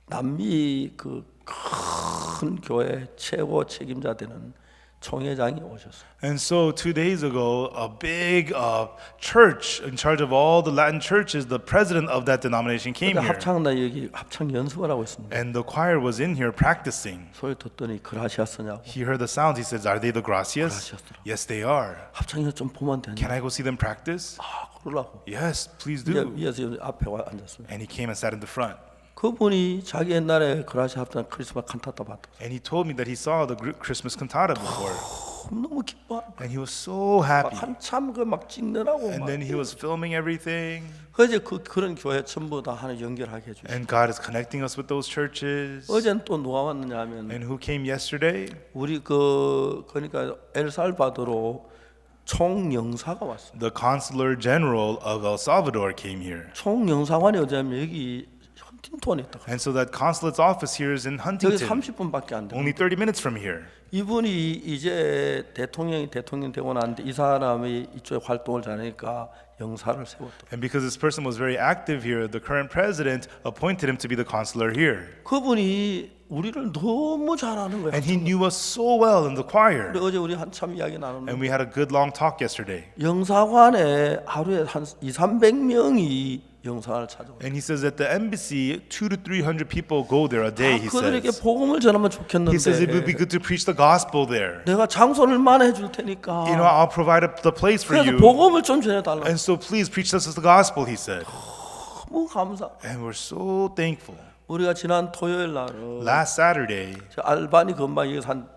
남미 그 큰 교회 최고 책임자 되는 총회장이 오셨어요. And so 2 days ago, a big church in charge of all the Latin churches, the president of that denomination came 근데 here. 합창단 여기 합창 연습을 하고 있습니다. And the choir was in here practicing. 소리 듣더니 그라시아스냐고. He heard the sounds. He says, are they the gracias? Gracias더라고요. Yes, they are. 합창 연습 좀 보면 되냐? Can I go see them practice? 그러려고. Yes, please do. 위에서 앞에 와 앉았습니다. And he came and sat in the front. 그분이 자기 옛날에 그라시아 합창 크리스마스 칸타타 봤다. And he told me that he saw the Christmas cantata before. 너무 기뻐. And he was so happy. 한참 그 막 찍느라고 And 막. then he was filming everything. 어제 그런 교회 전부 다 하나 연결하게 해주시. And God is connecting us with those churches. 어제는 또 누가 왔느냐면 And who came yesterday? 우리 그러니까 엘살바도로 총영사가 왔어. The consular general of El Salvador came here. 총영사관이 어디냐면 여기 헌팅턴에 있다. And so that consulate's office here is in 여기 Huntington, 30분밖에 안 돼. only 30 minutes from here. 이분이 이제 대통령 되고 나는데 이 사람이 이쪽에 활동을 잘하니까 영사를 세웠다. And because this person was very active here, the current president appointed him to be the counselor here. 그분이 우리를 너무 잘 아는 거예요. And he knew us so well in the choir. 어제 우리 한참 이야기 나눴는데 And we had a good long talk yesterday. 영사관에 하루에 한 200~300명이 영사관을 찾아와요. And he says at the embassy, 200 to 300 people go there a day, he 그들에게 says. 복음을 전하면 He says it would be 좋겠는데 good to preach the gospel there. 내가 장소를 마련해 줄 테니까 You know, I'll provide the place for 그래서 you. 복음을 좀 전해달라. And so please preach us the gospel, he said. 너무 감사. And we're so thankful. 우리가 지난 토요일 날은 Last Saturday, 저 알바니 근방에서 한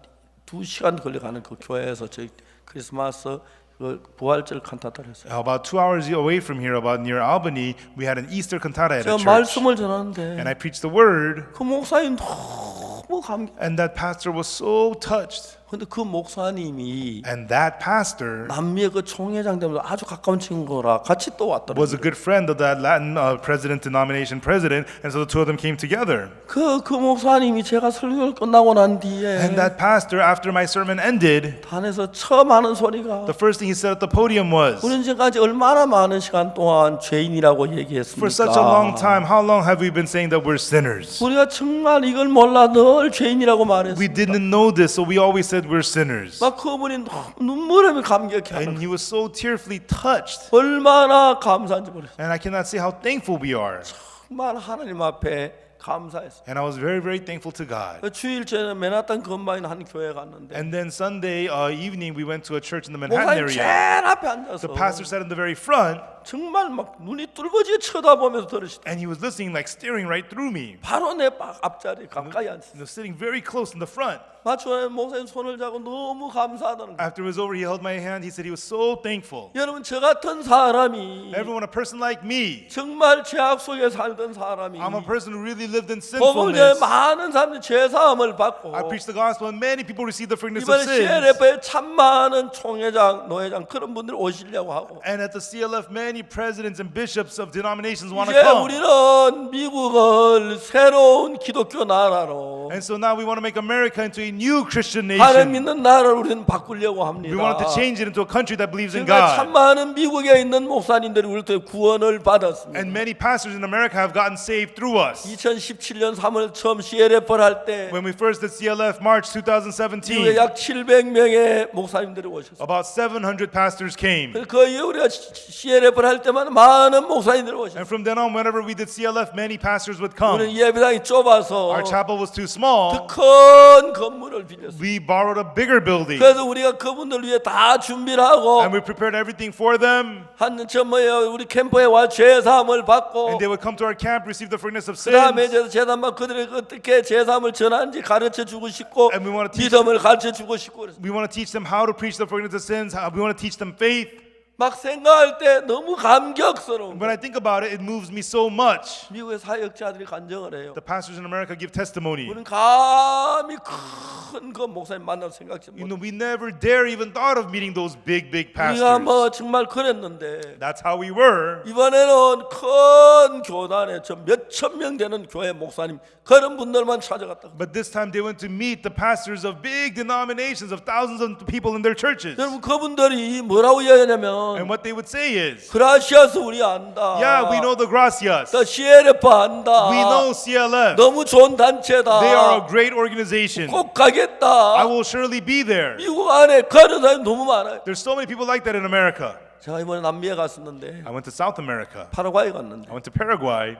2시간 걸려가는 그 교회에서 저희 크리스마스 그 부활절 칸타타를 했어요. about 2 hours away from here, about near Albany, we had an Easter cantata at a 제가 church. 말씀을 전하는데 And I preached the word, 그 목사님 너무 감격. and that pastor was so touched. 근데 그 목사님이 And that pastor 남미의 그 총회장 때문에 아주 가까운 친구라 같이 또 왔더라고요. was a good friend of that Latin president denomination president, and so the two of them came together. 그 목사님이 제가 설교를 끝나고 난 뒤에 And that pastor, after my sermon ended, 단에서 처음 하는 소리가 the first thing he said at the podium was, 우리는 지금까지 얼마나 많은 시간 동안 죄인이라고 for such a long 얘기했습니까? time, how long have we been saying that we're sinners? 우리가 정말 이걸 몰라 늘 죄인이라고 말했어. We didn't know this, so we always said we're sinners. 막 그분이 눈물에 감격해 하는 And he was so tearfully touched. 얼마나 감사한지 모르겠어. And I cannot say how thankful we are. 정말 하나님 앞에 감사했어. And I was very, very thankful to God. 주일 전에 맨하탄 근방에 있는 한 교회 갔는데 And then Sunday evening, we went to a church in the Manhattan 목사님 제일 area. 앞에 앉아서 The pastor sat in the very front, 정말 막 눈이 뚫어지게 쳐다보면서 들으시다. and he was listening, like staring right through me. 바로 내 앞자리 가까이 앉았어. Sitting very close in the front. 마침내 목사님 손을 잡고 너무 감사하다는 거예요. After it was over, he held my hand. He said he was so thankful. 여러분 저 같은 사람이 Everyone, a person like me, 정말 죄악 속에 살던 사람이 I'm a person who really lived in 복음을 전해 sinfulness. 많은 사람들이 죄 사함을 받고 I preached the gospel, and many people received the forgiveness of 이번에 sins. CLF에 참 많은 총회장, 노회장 그런 분들이 오시려고 하고 And at the CLF, many presidents and bishops of denominations want to 이제 come. 우리는 미국을 새로운 기독교 나라로 And so now we want to make America into a new Christian 하나님 nation. 믿는 나라를 우리는 바꾸려고 합니다. We wanted to change it into a country that believes in 그러니까 참 God. 많은 미국에 있는 목사님들이 우리한테 구원을 받았습니다. And many pastors in America have gotten saved through us. 2017년 3월 처음 CLF를 할 때 When we first did CLF March 미국에 2017, 약 700명의 목사님들이 오셨어요. about 700 pastors came. 그 이후 우리가 CLF를 할 때마다 많은 목사님들이 오셨어요. And from then on, whenever we did CLF, many pastors would 우리는 come. 예배당이 좁아서 Our chapel was too 더 small. 큰 건물을 빌렸어요. We borrowed a bigger building. 그래서 우리가 그분들 위해 다 준비를 하고 And we prepared everything for them. 한저 뭐예요 우리 캠프에 와 죄사함을 받고 And they would come to our camp, receive the forgiveness of 그다음에 sins. 이제 제단만 그들에게 어떻게 죄사함을 전하는지 가르쳐 주고 싶고 And we want to teach 믿음을 가르쳐 주고 싶고 그래서 We want to teach them how to preach the forgiveness of sins. We want to teach them faith. 막 생각할 때 너무 감격스러운 When 거예요. I think about it, it moves me so much. 미국의 사역자들이 간증을 해요. The pastors in America give testimony. 우리는 감히 큰 그 목사님 만나서 생각지 You 못. know, we never dare even thought of meeting those big 우리가 pastors. 뭐 정말 그랬는데 That's how we were. 이번에는 큰 교단에 저 몇천 명 되는 교회 목사님 그런 분들만 찾아갔다. But this time they went to meet the pastors of big denominations of thousands of people in their churches. 여러분 그분들이 뭐라고 이야기하냐면 And what they would say is, 그라시아스 우리 안다. yeah, we know the Gracias. 또 CLF 안다. We know CLF. 너무 좋은 단체다. They are a great organization. 꼭 가겠다. I will surely be there. 미국 안에 그런 사람이 너무 많아요. There's so many people like that in America. 제가 이번에 남미에 갔었는데 I went to South America. 파라과이 갔는데 I went to Paraguay.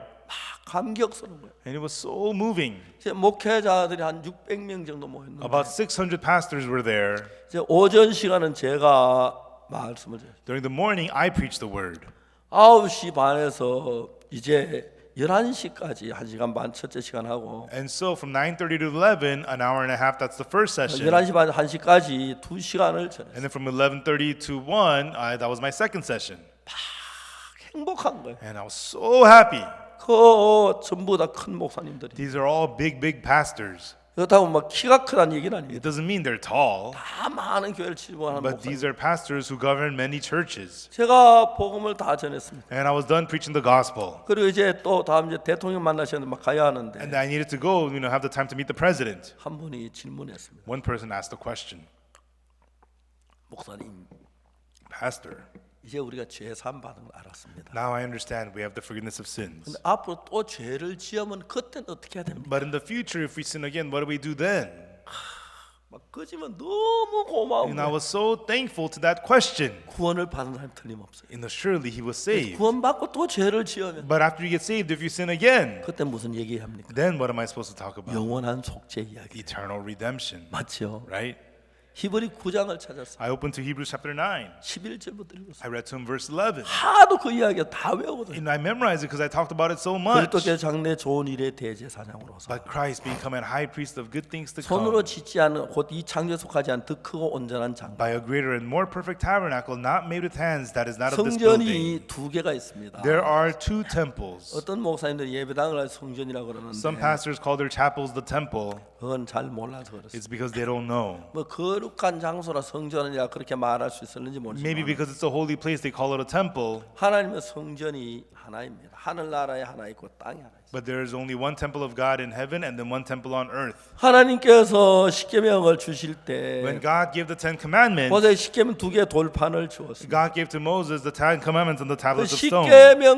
감격스러운 거예요. And it was so moving. 제 목회자들이 한 600명 정도 모였는데 About 600 pastors were there. 이제 오전 시간은 제가 말씀을 드려요. During the morning, I preached the word. 9시 반에서 이제 11시까지 1시간 반 첫째 시간 하고 And so from 9:30 to 11, an hour and a half, that's the first session. 11시 반 1시까지 2시간을 전했어요. And then from 11:30 to 1, that was my second session. 행복한 거예요. And I was so happy. 그 전부 다 큰 목사님들이. These are all big, big pastors. 그렇다고 막 키가 크다는 얘기는 아니에요. It doesn't mean they're tall, 다 많은 교회를 지도하는 but 목사님. these are pastors who govern many churches. 제가 복음을 다 전했습니다. And I was done preaching the gospel. 그리고 이제 또 다음 이제 대통령 만나셨는데 막 가야 하는데 And I needed to go, have the time to meet the president. 한 분이 질문했습니다. One person asked a question. 목사님, Pastor, 이제 우리가 죄 사함 받은 걸 알았습니다. now I understand we have the forgiveness of sins. 근데 앞으로 또 죄를 지으면 그때는 어떻게 해야 됩니까? But in the future, if we sin again, what do we do then? 막 그지면 너무 고마운 And I 거예요. was so thankful to that question. 구원을 받은 사람 틀림없어요. And surely he was saved. 구원 받고 또 죄를 지으면 But after you get saved, if you sin again, 그때 무슨 얘기합니까? then what am I supposed to talk about? 영원한 속죄 이야기. Eternal redemption, 맞죠? right? 히브리 9장을 찾았어요. I opened to Hebrews chapter 9. 11절부터 읽었어요. I read to him verse 11. 하도 그 이야기가 다 외우거든요. And I memorized it because I talked about it so much. 그리스도께서 장래 좋은 일의 대제사장으로서 But Christ becoming high priest of good things to 손으로 come 짓지 않은 곧 이 창조에 속하지 않은 더 크고 온전한 장. by a greater and more perfect tabernacle not made with hands that is not of this building. 성전이 두 개가 있습니다. There are two temples. 어떤 목사님들이 예배당을 성전이라고 그러는데 Some pastors call their chapels the temple. 그건 잘 몰라서 그렇습니다. It's because they don't know. 뭐 거룩한 장소라 성전이라 그렇게 말할 수 있었는지 Maybe 모르지만 because it's a holy place they call it a temple. 하나님의 성전이 하나입니다. 하늘나라에 하나 있고 땅에 하나 있어요. But there is only one temple of God in heaven and then one temple on earth. 하나님께서 십계명을 주실 때 When God gave the Ten Commandments, 모세 십계명 두 개 돌판을 주었습니다. God gave to Moses the Ten Commandments on the 그 tablets of stone.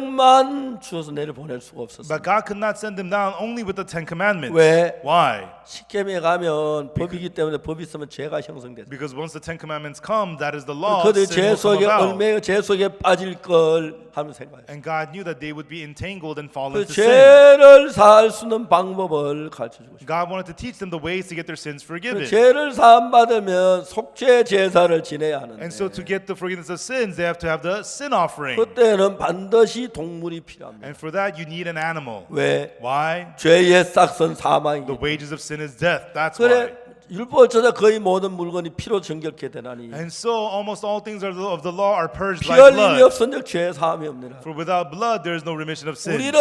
십계명만 주어서 내려 보낼 수가 없었어요. But God could not send them down only with the Ten Commandments. 왜? Why? 십계명에 가면 법이기 때문에 법이 있으면 죄가 형성돼요. Because once the Ten Commandments come, that is the law. 그들 죄 Sin will come 속에 about. 얼매여 죄 속에 빠질 걸 하면 생각해요. And God knew that they would be entangled and fall 그 into sin. 죄를 살 수 있는 방법을 가르쳐 주고 싶어요. God wanted to teach them the ways to get their sins forgiven. 죄를 사함 받으면 속죄 제사를 지내야 하는데 And so to get the forgiveness of sins, they have to have the sin offering. 그때는 반드시 동물이 필요합니다. And for that, you need an animal. 왜? Why? 죄의 싹선 사망이기 The 때문에. wages of sin is death. That's why. 그래 율법을 찾아 거의 모든 물건이 피로 정결케 되나니 And so almost all things of the law are purged 피 by 흘림이 blood. 없은즉 죄 사함이 없느라. For without blood, there is no remission of sin. 우리는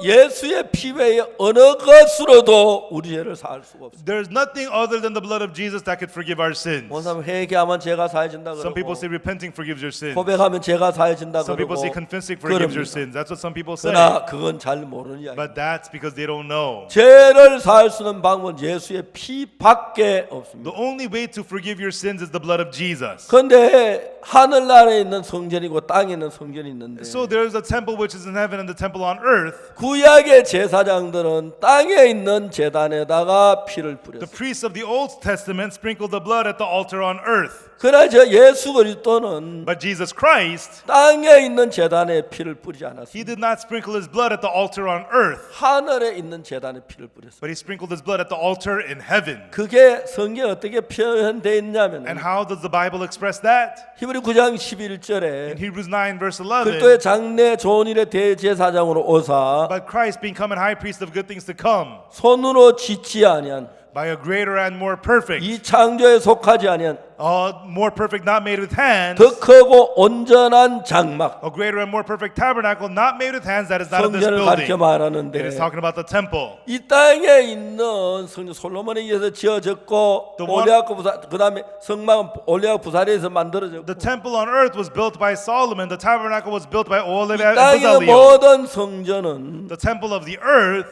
예수의 피 외에 어느 것으로도 우리 죄를 살 수가 없어요. There is nothing other than the blood of Jesus that could forgive our sins. 어느 사람 회개하면 죄가 사해진다 Some people 그러고 say repenting forgives your sins. 고백하면 죄가 사해진다 Some people 그러고 say confessing forgives your 그럽니다. sins. That's what some people say. 그러나 그건 잘 모르는 이야기. But that's because they don't know. 죄를 살 수 있는 방법은 예수의 피밖에 없습니다. The only way to forgive your sins is the blood of Jesus. 그런데 하늘나라에 있는 성전이고 땅에 있는 성전이 있는데 So there's a temple which is in heaven and the temple on earth. 구약의 제사장들은 땅에 있는 제단에다가 피를 The 뿌렸어요. priests of the Old Testament sprinkled the blood at the altar on earth. 그러나 저 예수 그리스도는 But Jesus Christ, 땅에 있는 제단에 피를 뿌리지 he 않았습니다. did not sprinkle his blood at the altar on earth, 하늘에 있는 제단에 피를 뿌렸어요. but he sprinkled his blood at the altar in heaven. 그게 성경에 어떻게 표현되어 있냐면 And how does the Bible express that? 히브리 9장 In 11절에 Hebrews 9 verse 11. 그리스도의 장래 좋은 일의 대제사장으로 오사 But Christ becoming high priest of good things to come, 손으로 짓지 아니한 by a greater and more perfect, 이 창조에 속하지 아니한 more perfect, not made with hands, 더 크고 온전한 장막 a greater and more perfect tabernacle, not made with hands, that is not of this 성전을 가르쳐 building. 말하는데 It is talking about the temple. 이 땅에 있는 성전 솔로몬에 의해서 지어졌고 The one- 올레아가 부사 그다음에 성막은 올레아 부사리에서 만들어졌고 The temple on earth was built by Solomon. The tabernacle was built by Olev 이 and 땅의 Bezalel. 모든 성전은 The temple of the earth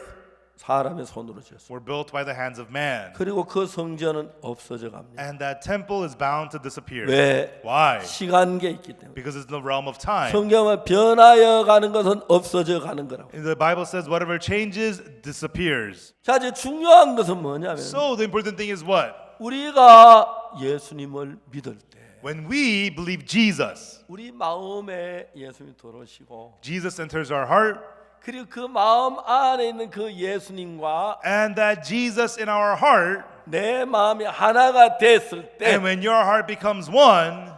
사람의 손으로 지었습니다. were built by the hands of man. 그리고 그 성전은 없어져 갑니다. And that temple is bound to disappear. 왜? Why? 시간계 있기 때문에. Because it's in the realm of time. 성경은 변하여 가는 것은 없어져 가는 거라고. And the Bible says whatever changes disappears. 자, 이제 중요한 것은 뭐냐면 So the important thing is what? 우리가 예수님을 믿을 때 When we believe Jesus, 우리 마음에 예수님이 들어오시고 Jesus enters our heart, 그리고 그 마음 안에 있는 그 예수님과 and that Jesus in our heart, 내 마음이 하나가 됐을 때 and when your heart becomes one,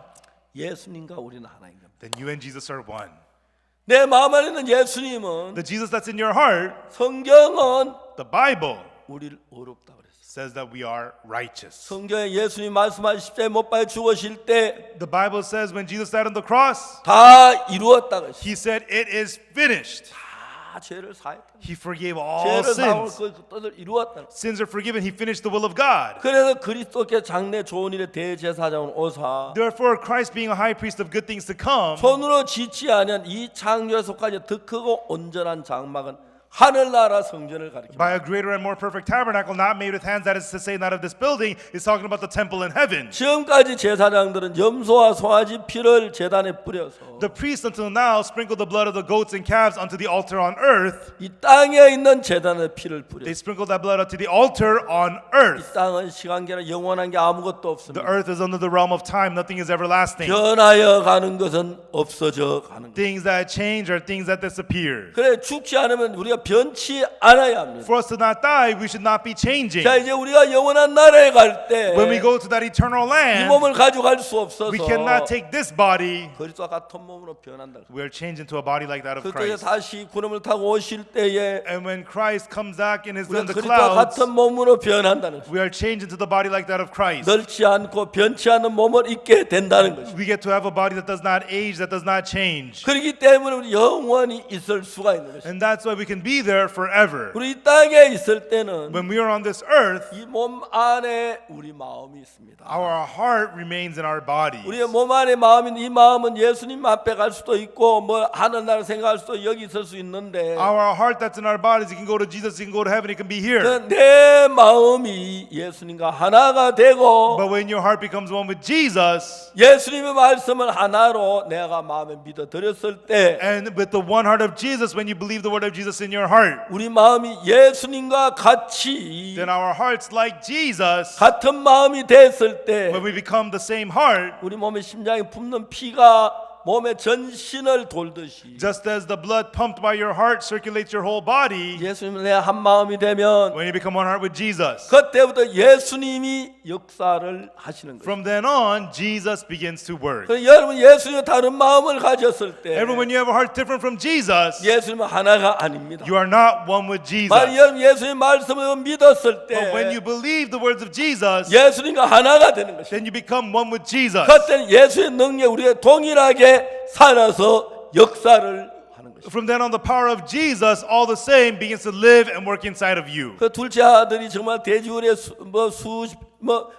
예수님과 우리는 하나인 겁니다. then you and Jesus are one. 내 마음 안에 있는 예수님은 The Jesus that's in your heart, 성경은 the Bible, 우리를 어렵다 그랬어요. says that we are righteous. 성경에 예수님 말씀하신 십자가에 못 박혀 죽으실 때 The Bible says when Jesus died on the cross, 다 이루었다 그랬어요. he said, "It is finished." 다 죄를 사했다. He forgave all 죄를 사하고 sins. 그 뜻을 이루었다. Sins are forgiven. He finished the will of God. 그래서 그리스도께 장래 좋은 일의 대제사장으로 오사 Therefore, Christ being a high priest of good things to come, 손으로 짓지 아니한 이 창조에 속하지 더 크고 온전한 장막은 하늘나라 성전을 가리킵니다. By a greater and more perfect tabernacle, not made with hands, that is to say, not of this building, is talking about the temple in heaven. 지금까지 제사장들은 염소와 송아지 피를 제단에 뿌려서 The priests until now sprinkled the blood of the goats and calves onto the altar on earth. 이 땅에 있는 제단에 피를 뿌려. They sprinkled that blood onto the altar on 이 earth. 땅은 시간계나 영원한 게 아무것도 The 없습니다. earth is under the realm of time, nothing is everlasting. 변하여 가는 것은 없어져 가는 것. Things that change are things that disappear. 그래 죽지 않으면 우리가 변치 않아야 합니다. For us to not die, we should not be changing. 자 이제 우리가 영원한 나라에 갈 때 When we go to that eternal 이 land, 몸을 가져갈 수 없어서 we cannot take this body. 그리스도와 같은 몸으로 변한다. We are changed into a body like that of 그때 Christ. 다시 구름을 타고 오실 때에 And when Christ comes back and is in 우리가 the 그리스도와 clouds, 같은 몸으로 변한다는 거죠. we are changed into the body like that of Christ. 늙지 않고 변치 않는 몸을 입게 된다는 거죠. We get to have a body that does not age, that does not change. 그렇기 때문에 우리 영원히 있을 수가 있는 거죠. And that's why we can be there forever. 우리 이 땅에 있을 때는 When we are on this earth, 이 몸 안에 우리 마음이 있습니다. our heart remains in our bodies. 우리의 몸 안에 마음인 이 마음은 예수님 앞에 갈 수도 있고 뭐 하늘나라 생각할 수도 여기 있을 수 있는데 Our heart that's in our bodies, it can go to Jesus, it can go to heaven, it can be here. 내 마음이 예수님과 하나가 되고 But when your heart becomes one with Jesus, 예수님의 말씀을 하나로 내가 마음에 믿어 드렸을 때 and with the one heart of Jesus, when you believe the word of Jesus in your heart, 우리 마음이 예수님과 같이 then our hearts like Jesus, 같은 마음이 됐을 때 when we become the same heart, 우리 몸의 심장에 붓는 피가 몸의 전신을 돌듯이 just as the blood pumped by your heart circulates your whole body, 예수님은 내 한 마음이 되면 when you become one heart with Jesus, 그때부터 예수님이 역사를 하시는 거예요. from then on, Jesus begins to work. 그래서 여러분 예수님의 다른 마음을 가졌을 때 Everyone, when you have a heart different from Jesus, 예수님은 하나가 아닙니다. you are not one with Jesus. 만약 여러분 예수님의 말씀을 믿었을 때 But when you believe the words of Jesus, 예수님과 하나가 되는 것이죠. then you become one with Jesus. 그때는 예수의 능력 우리가 동일하게 살아서 역사를 하는 것이죠. From then on, the power of Jesus, all the same, begins to live and work inside of you. 그 둘째 아들이 정말 돼지우리에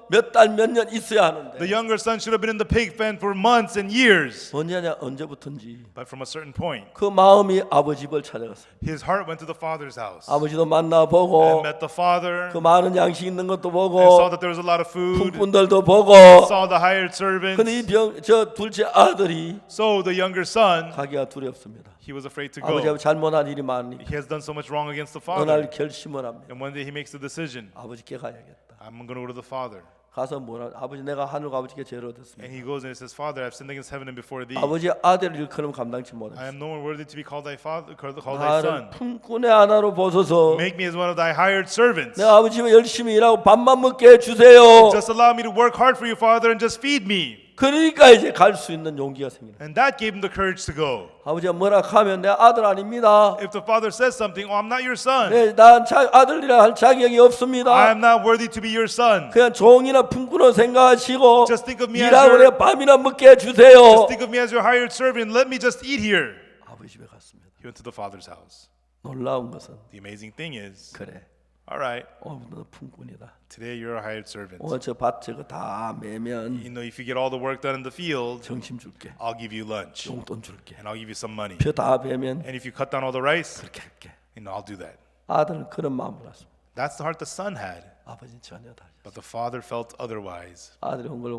몇 달 몇 년 있어야 하는데 The younger son should have been in the pig pen for months and years. 언제부턴지 But from a certain point, 그 마음이 아버지 집을 찾아갔어요. his heart went to the father's house 아버지도 and 만나보고 met the father, 그 많은 양식 있는 것도 and 보고 saw that there was a lot of food, 품꾼들도 보고 saw the hired servants. 근데 저 둘째 아들이 So the younger son, 가기가 두렵습니다. he was afraid to 아버지가 go. 잘못한 일이 많으니까 He has done so much wrong against the 어느 father. 날 결심을 합니다. And one day he makes the decision, 아버지께 가야겠다. I'm going to go to the father. 가서 뭐라 아버지 내가 하늘과 아버지께 죄를 And 얻었습니다. he goes and he says, Father, I've sinned against heaven and before thee. 아버지 아들을 일컬음 감당치 I 못했어. am no more worthy to be called thy father, called thy 나를 son. 품꾼의 하나로 보소서. Make me as one of thy hired servants. 내 아버지 집에 열심히 일하고 밥만 먹게 해주세요. Just allow me to work hard for you, Father, and just feed me. 그러니까 이제 갈 수 있는 용기가 생기는. And that gave him the courage to go. 아버지가 뭐라 하면 내 아들 아닙니다. If the father says something, oh, I'm not your son. 네, 난 아들이라 할 자격이 I 없습니다. am not worthy to be your son. 그냥 종이나 품꾼으로 생각하시고 Just think of me as 일하고 your, 내 밥이나 먹게 해주세요. just think of me as your hired servant. Let me just eat here. 아버지 집에 갔습니다. He went to the father's house. 놀라운 것은 The amazing thing is, 그래. all right, 오늘 너 품꾼이다. today you're a hired servant. 오늘 저 밭 저거 다 매면 You know, if you get all the work done in the field, 점심 줄게. I'll give you lunch 용돈 줄게. and I'll give you some money. 벼 다 베면 And if you cut down all the rice, 그렇게 할게. I'll do that. 아들은 그런 마음을 갖습니다. That's the heart the son had. 아버지는 전혀 다르죠. But the father felt otherwise. 아들이 온 걸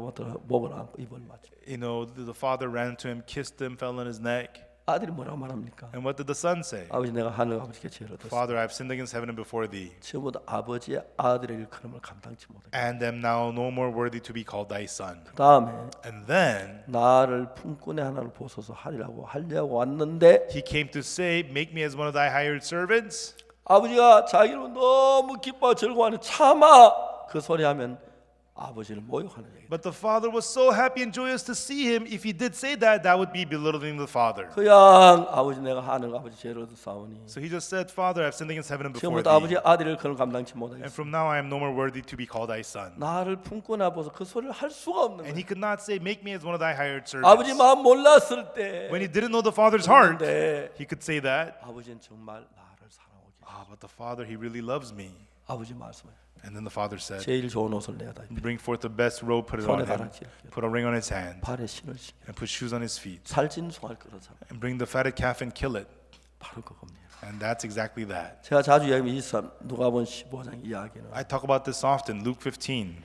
목을 안고 입을 맞죠. You know, the father ran to him, kissed him, fell on his neck. 아들이 뭐라고 말합니까? And what did the son say? 아버지 내가 하늘 아버지께 죄를 얻었어. Father, I've sinned against heaven and before thee, 전부 다 아버지의 아들의 일컬음을 감당치 못해. and am now no more worthy to be called thy son. 그 다음에 And then 나를 품꾼의 하나를 보소서 하려고 왔는데 he came to say, make me as one of thy hired servants. 아버지가 자기를 너무 기뻐 즐거워하는 차마 그 소리 하면 아버지를 모욕하는 얘기. But the father was so happy and joyous to see him. If he did say that, that would be belittling the father. 그냥 아버지 내가 하늘 아버지 죄를 얻었사오니 So he just said, Father, I've sinned against heaven and before 지금부터 아버지 thee. 아들을 그런 감당치 And 못하겠어. from now I am no more worthy to be called thy son. 나를 품꾼 아버서 그 소리를 할 수가 없는 And 거예요. he could not say, make me as one of thy hired 아버지 servants. 마음 몰랐을 때 When he didn't know the father's heart, 그런데 he could say that. 아버지는 정말 나를 사랑하고 계셔. Ah, but the father, he really loves me. 아버지 말씀을 And then the father said, 제일 좋은 옷을 내다 bring forth the best robe, put it on 손에 him, 가라지 put a ring on his hand, 발에 신을 신겨 and put shoes on his feet, 살찐 송알 끌어서 and bring the fatted calf and kill it. 바로 그겁니다. And that's exactly that. 제가 자주 얘기하면 누가복음 15장 이야기는 I talk about this often. Luke 15.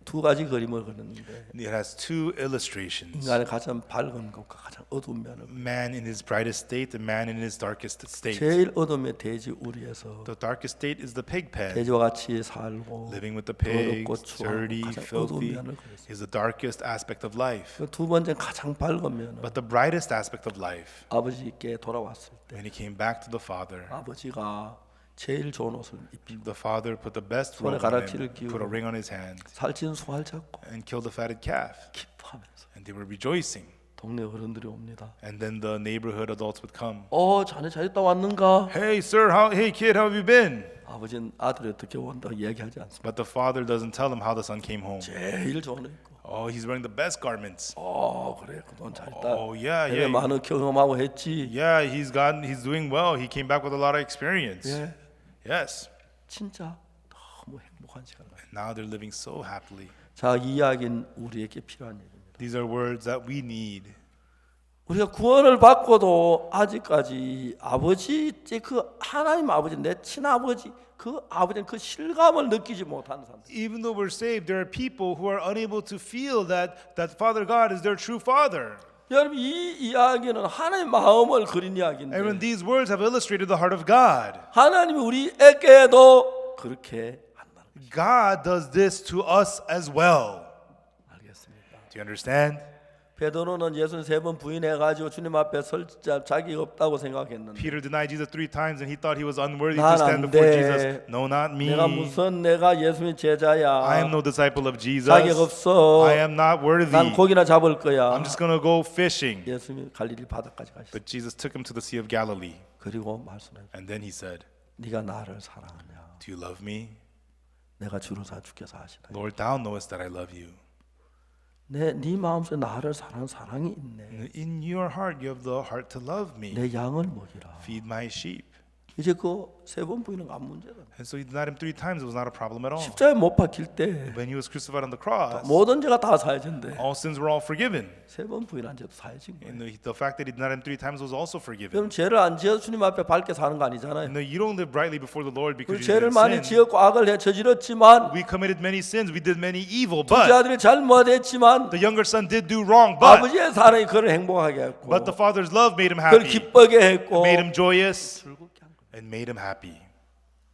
두 가지 그림을 그렸는데 It has two illustrations. 인간의 가장 밝은 것과 가장 어두운 면을 Man in his brightest state and man in his darkest state. 제일 어두운 면 돼지 우리에서 The darkest state is the pig pen. 돼지와 같이 살고 Living with the 더럽고 pigs, 추하고 dirty, 가장 어두운 filthy, 면을 그렸어요. is the darkest aspect of life. 그 두 번째 가장 밝은 면은 But the brightest aspect of life, 아버지께 돌아왔을 때 when he came back to the Father, 아버지가 제일 좋은 옷을 입히고 the Father put the best 손에 robe on 가락지를 him, put a 끼우고 ring on his hand, 살찐 소알 잡고 and killed the fatted calf. 기뻐하면서 And they were rejoicing. 동네 어른들이 옵니다. And then the neighborhood adults would come. 자네 잘 있다 왔는가? Hey, sir, hey, kid, how have you been? 아버지는 아들이 어떻게 온다고 얘기하지 않습니다. But the father doesn't tell him how the son came home. 제일 좋은 옷 입고 Oh, he's wearing the best garments. 그래 그돈 잘 있다. Oh, yeah, 내가 yeah. 많은 경험하고 했지. Yeah, he's doing well. He came back with a lot of experience. 예, Yes. 진짜 너무 행복한 시간을. And now they're living so happily. 자, 이 이야기는 우리에게 필요한 얘기입니다. These are words that we need. 우리가 구원을 받고도 아직까지 아버지, 그 하나님 아버지, 내 친아버지, 그 아버지는 그 실감을 느끼지 못하는 사람. Even though we're saved, there are people who are unable to feel that Father God is their true Father. 여러분 이 이야기는 하나님의 마음을 그린 이야기인데 And when these words have illustrated the heart of God, 하나님이 우리에게도 그렇게 한다는 거죠. God does this to us as well. 알겠습니까? Do you understand? 베드로는 예수님 3번 부인해가지고 주님 앞에 설 자격이 없다고 생각했는데 Peter denied Jesus 3 times and he thought he was unworthy 난 to stand 안 before 돼. Jesus. No, not me. 내가 예수님의 제자야. I am no disciple of Jesus. 자격 없어. I am not worthy. 난 고기나 잡을 거야. I'm just going to go fishing. 예수님이 갈릴리 바다까지 가셨어. But Jesus took him to the Sea of Galilee. 그리고 말씀해. And then he said, 네가 나를 사랑하냐? Do you love me? 내가 주로 사 주께서 하시다. Lord, thou knowest that I love you. 네 마음속에 나를 사랑하는 사랑이 있네. In your heart, you have the heart to love me. 내 양을 먹이라. Feed my sheep. 이제 그 3번 부인은 안 문제다. And so he denied him 3 times. It was not a problem at all. 십자가에 못 박힐 때 When he was crucified on the cross, 모든 죄가 다 사해진대. all sins were all forgiven. 3번 부인한 죄도 사해진 거예요. And the fact that he denied him 3 times was also forgiven. 여러분 죄를 안 지어서 주님 앞에 밝게 사는 거 아니잖아요. No, you don't live brightly before the Lord because 우리 you 죄를 didn't 많이 sin. 지었고 악을 저질렀지만 We committed many sins. We did many evil. 둘째 But 아들이 잘못했지만 the younger son did do wrong. But 아버지의 사랑이 그를 행복하게 했고 the father's love made him 그를 happy. 기쁘게 했고 Made him joyous 즐겁게 한 거예요. and made him happy.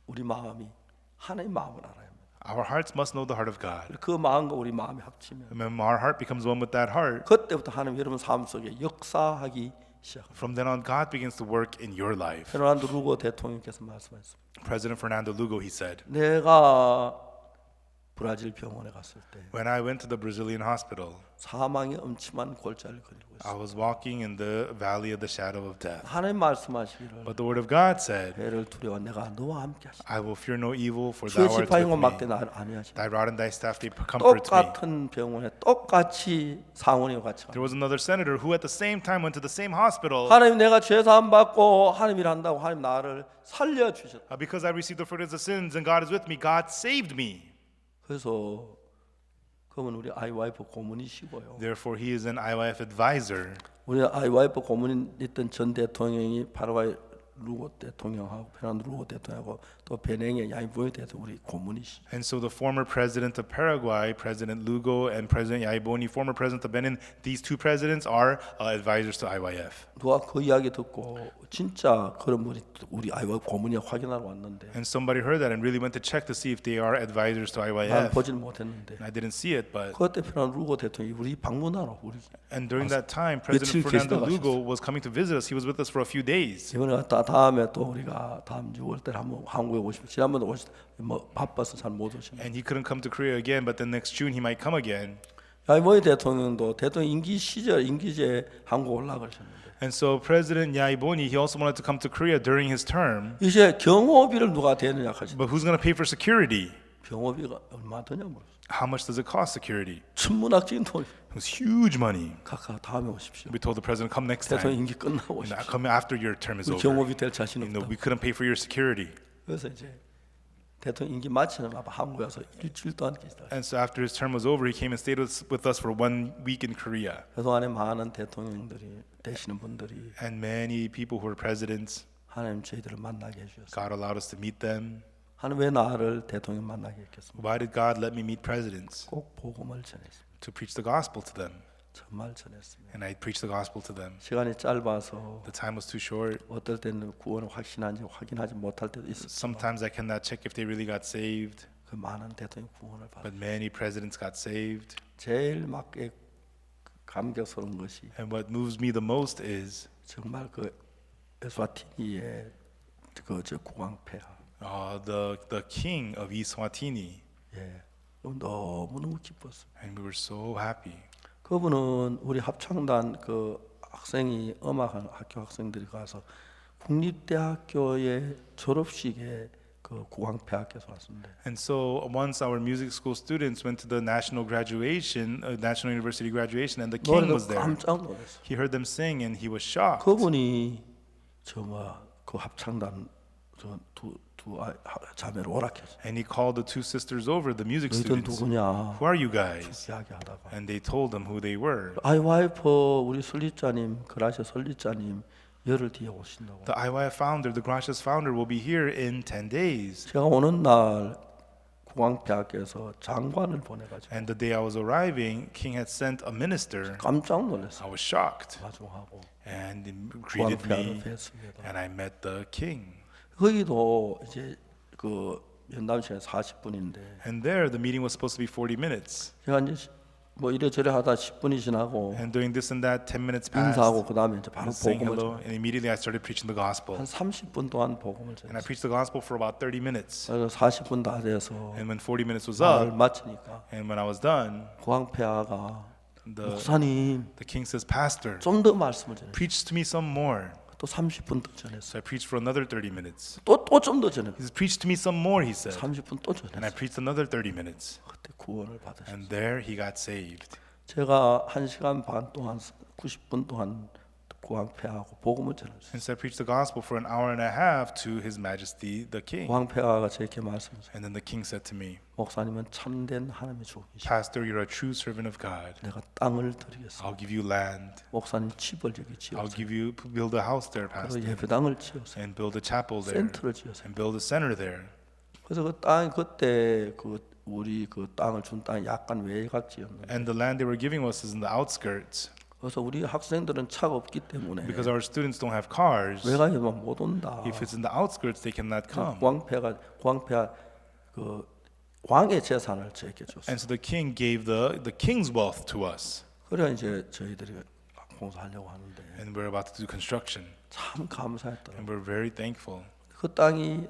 우리 마음이 하나님 마음을 알아야 합니다. Our hearts must know the heart of God. 그 마음과 우리 마음이 합치면 And when our heart becomes one with that heart, 그때부터 하나님 여러분 삶 속에 역사하기 시작합니다. from then on, God begins to work in your life. 페르난도 루고 대통령께서 말씀하셨습니다. President Fernando Lugo, he said, 내가 브라질 병원에 갔을 때 when I went to the Brazilian hospital, 사망의 엄침한 골짜기를 걸리고 I 있어요. was walking in the valley of the shadow of death. 하나님 말씀하시기를 But the word of God said, 배를 두려워 내가 너와 함께 하시다. I will fear no evil, for thou 주의 art 지팡이와 with 막대 me. 나를 안위하시다. Thy rod and thy staff, they comfort me. 똑같은 병원에 똑같이 상원이와 같이 가. There was another senator who at the same time went to the same hospital. 하나님 내가 죄 사함 받고 하나님 일한다고 하나님 나를 살려 주셨다. Because I received the forgiveness of sins and God is with me, God saved me. 그래서 그러면 우리 아이와이프 고문이시고요. Therefore, he is an IYF advisor. 우리 아이와이프 고문인 있던 전 대통령이 파라과이 루고 대통령하고 페르난도 루고 대통령하고 또 베냉의 야이보이 대통령 우리 고문이시. And so the former president of Paraguay, President Lugo, and President Yaiboni, former president of Benin, these two presidents are advisors to IYF. 누가 그 이야기 듣고 진짜 그런 분이 우리 아이와이프 고문이 확인하러 왔는데 And somebody heard that and really went to check to see if they are advisors to 난 IYF. 보지는 못했는데 I didn't see it, but 그때 페르난도 루고 대통령이 우리 방문하러 우리 and during that time, 며칠 President Fernando 계시다가 Lugo was coming to visit us. He was with us for a few days. 이번에 다음에 또 우리가 다음 6월달에 한번 한국에 오시면 지난번에 오실 뭐 바빠서 잘 못 오시면 And he couldn't come to Korea again, but then next June he might come again. 야이보이 대통령도 대통령 임기 시절 임기제 한국 올라가셨는데 And so President Yaiboni, he also wanted to come to Korea during his term. 이제 경호비를 누가 대느냐 하시. But who's going to pay for security? 경호비가 얼마 드냐 모르겠어. How much does it cost security? 천문학적인 돈. It was huge money. 각각 다음에 오십시오. We told the president, come next 대통령 time. 임기 끝나고 Now, 오십시오. come after your term is 우리 over. 경호비 될 자신 You know, 없다. we couldn't pay for your security. 그래서 이제 대통령 임기 마치는 아마 한국에 와서 일주일 동안 계시다. And so after his term was over, he came and stayed with us for 1 week in Korea. 그동안에 많은 대통령들이 되시는 분들이 And many people who were presidents, 하나님 저희들을 만나게 해주셨어요. God allowed us to meet them. 하나님 왜 나를 대통령 만나게 했겠습니까? Why did God let me meet presidents? 꼭 복음을 전했습니다. To preach the gospel to them. 정말 전했습니다. And I preached the gospel to them. 시간이 짧아서 The time was too short. 어떨 때는 구원을 확신한지 확인하지 못할 때도 있었지만 Sometimes I cannot check if they really got saved, 그 많은 대통령 구원을 받아. but many presidents got saved. 제일 막게 감격스러운 것이 And what moves me the most is 정말 그 에스와티니의 그저 국왕폐하. the king of Eswatini. 예, 너무 기뻤어요. And we were so happy. 그분은 우리 합창단 그 학생이 음악하는 학교 학생들이 가서 국립대학교의 졸업식에 그 국왕폐하께서 왔습니다. And so once our music school students went to the national graduation, National University graduation, and the king 노래도 was there. 깜짝 놀랐어요. He heard them sing and he was shocked. 그분이 그 합창단 두 자매를 오락했어요. And he called the two sisters over, the music 너희들 students. 누구냐? Who are you guys? 이야기하다가 And they told them who they were. IYF 우리 설립자님, 그라시아 설립자님 열흘 뒤에 오신다고. The IYF founder, the Gracias founder, will be here in 10 days. 제가 오는 날 국왕폐하께서 장관을 보내가지고 And the day I was arriving, King had sent a minister. 깜짝 놀랐어요. I was shocked. 마중하고 And he greeted me, 국왕폐하를 뵀습니다. and I met the king. 거기도 이제 그 면담 시간 40분인데 And there, the meeting was supposed to be 40 minutes. 제가 이제 뭐 이래저래 하다 10분이 지나고 And doing this and that, 10 minutes passed. 인사하고 그 다음에 이제 바로 Saying 복음을 hello, and immediately I started preaching the gospel. 한 30분 동안 복음을 And I 전했어요. preached the gospel for about 30 minutes. 그래서 40분 다 돼서 And when 40 minutes was 말을 up, 마치니까 and when I was done, 국왕폐하가 the 목사님 king says, Pastor, 좀 더 말씀을 전했어요. preach to me some more. 또 30분 더 전했어요. So I preached for another 30 minutes. 또 좀 더 전했어요. He says, preach to me some more, he said. 30분 또 And I 전했어요. preached another 30 minutes. 그때 구원을 받으셨어요. And there he got saved. 제가 1시간 반 동안 90분 동안 국왕폐하고 복음을 전했어요. And so I preached the gospel for an hour and a half to His Majesty the King. 국왕폐하가 저에게 말씀하셨어요. And then the king said to me, 목사님은 참된 하나님의 종이시오. Pastor, you're a true servant of God. 내가 땅을 드리겠습니다. I'll give you land. 목사님 집을 여기 I'll 지어서 give you build a house there, 그리고 Pastor, 예배당을 지어서 and build a chapel there, 센터를 지어서. and build a center there. 그래서 그 땅이 그때 그 우리 그 땅을 준 땅이 약간 외곽지였는데 And the land they were giving us is in the outskirts 그래서 우리 학생들은 차가 없기 때문에 because our students don't have cars. 외곽에만 못 온다. If it's in the outskirts, they cannot come. 광폐가 그 왕의 재산을 저에게 줬어요. And so the king gave the king's wealth to us, 그래 이제 저희들이 공사하려고 하는데 and we're about to do construction, 참 감사했더라고요. and we're very thankful. 그 땅이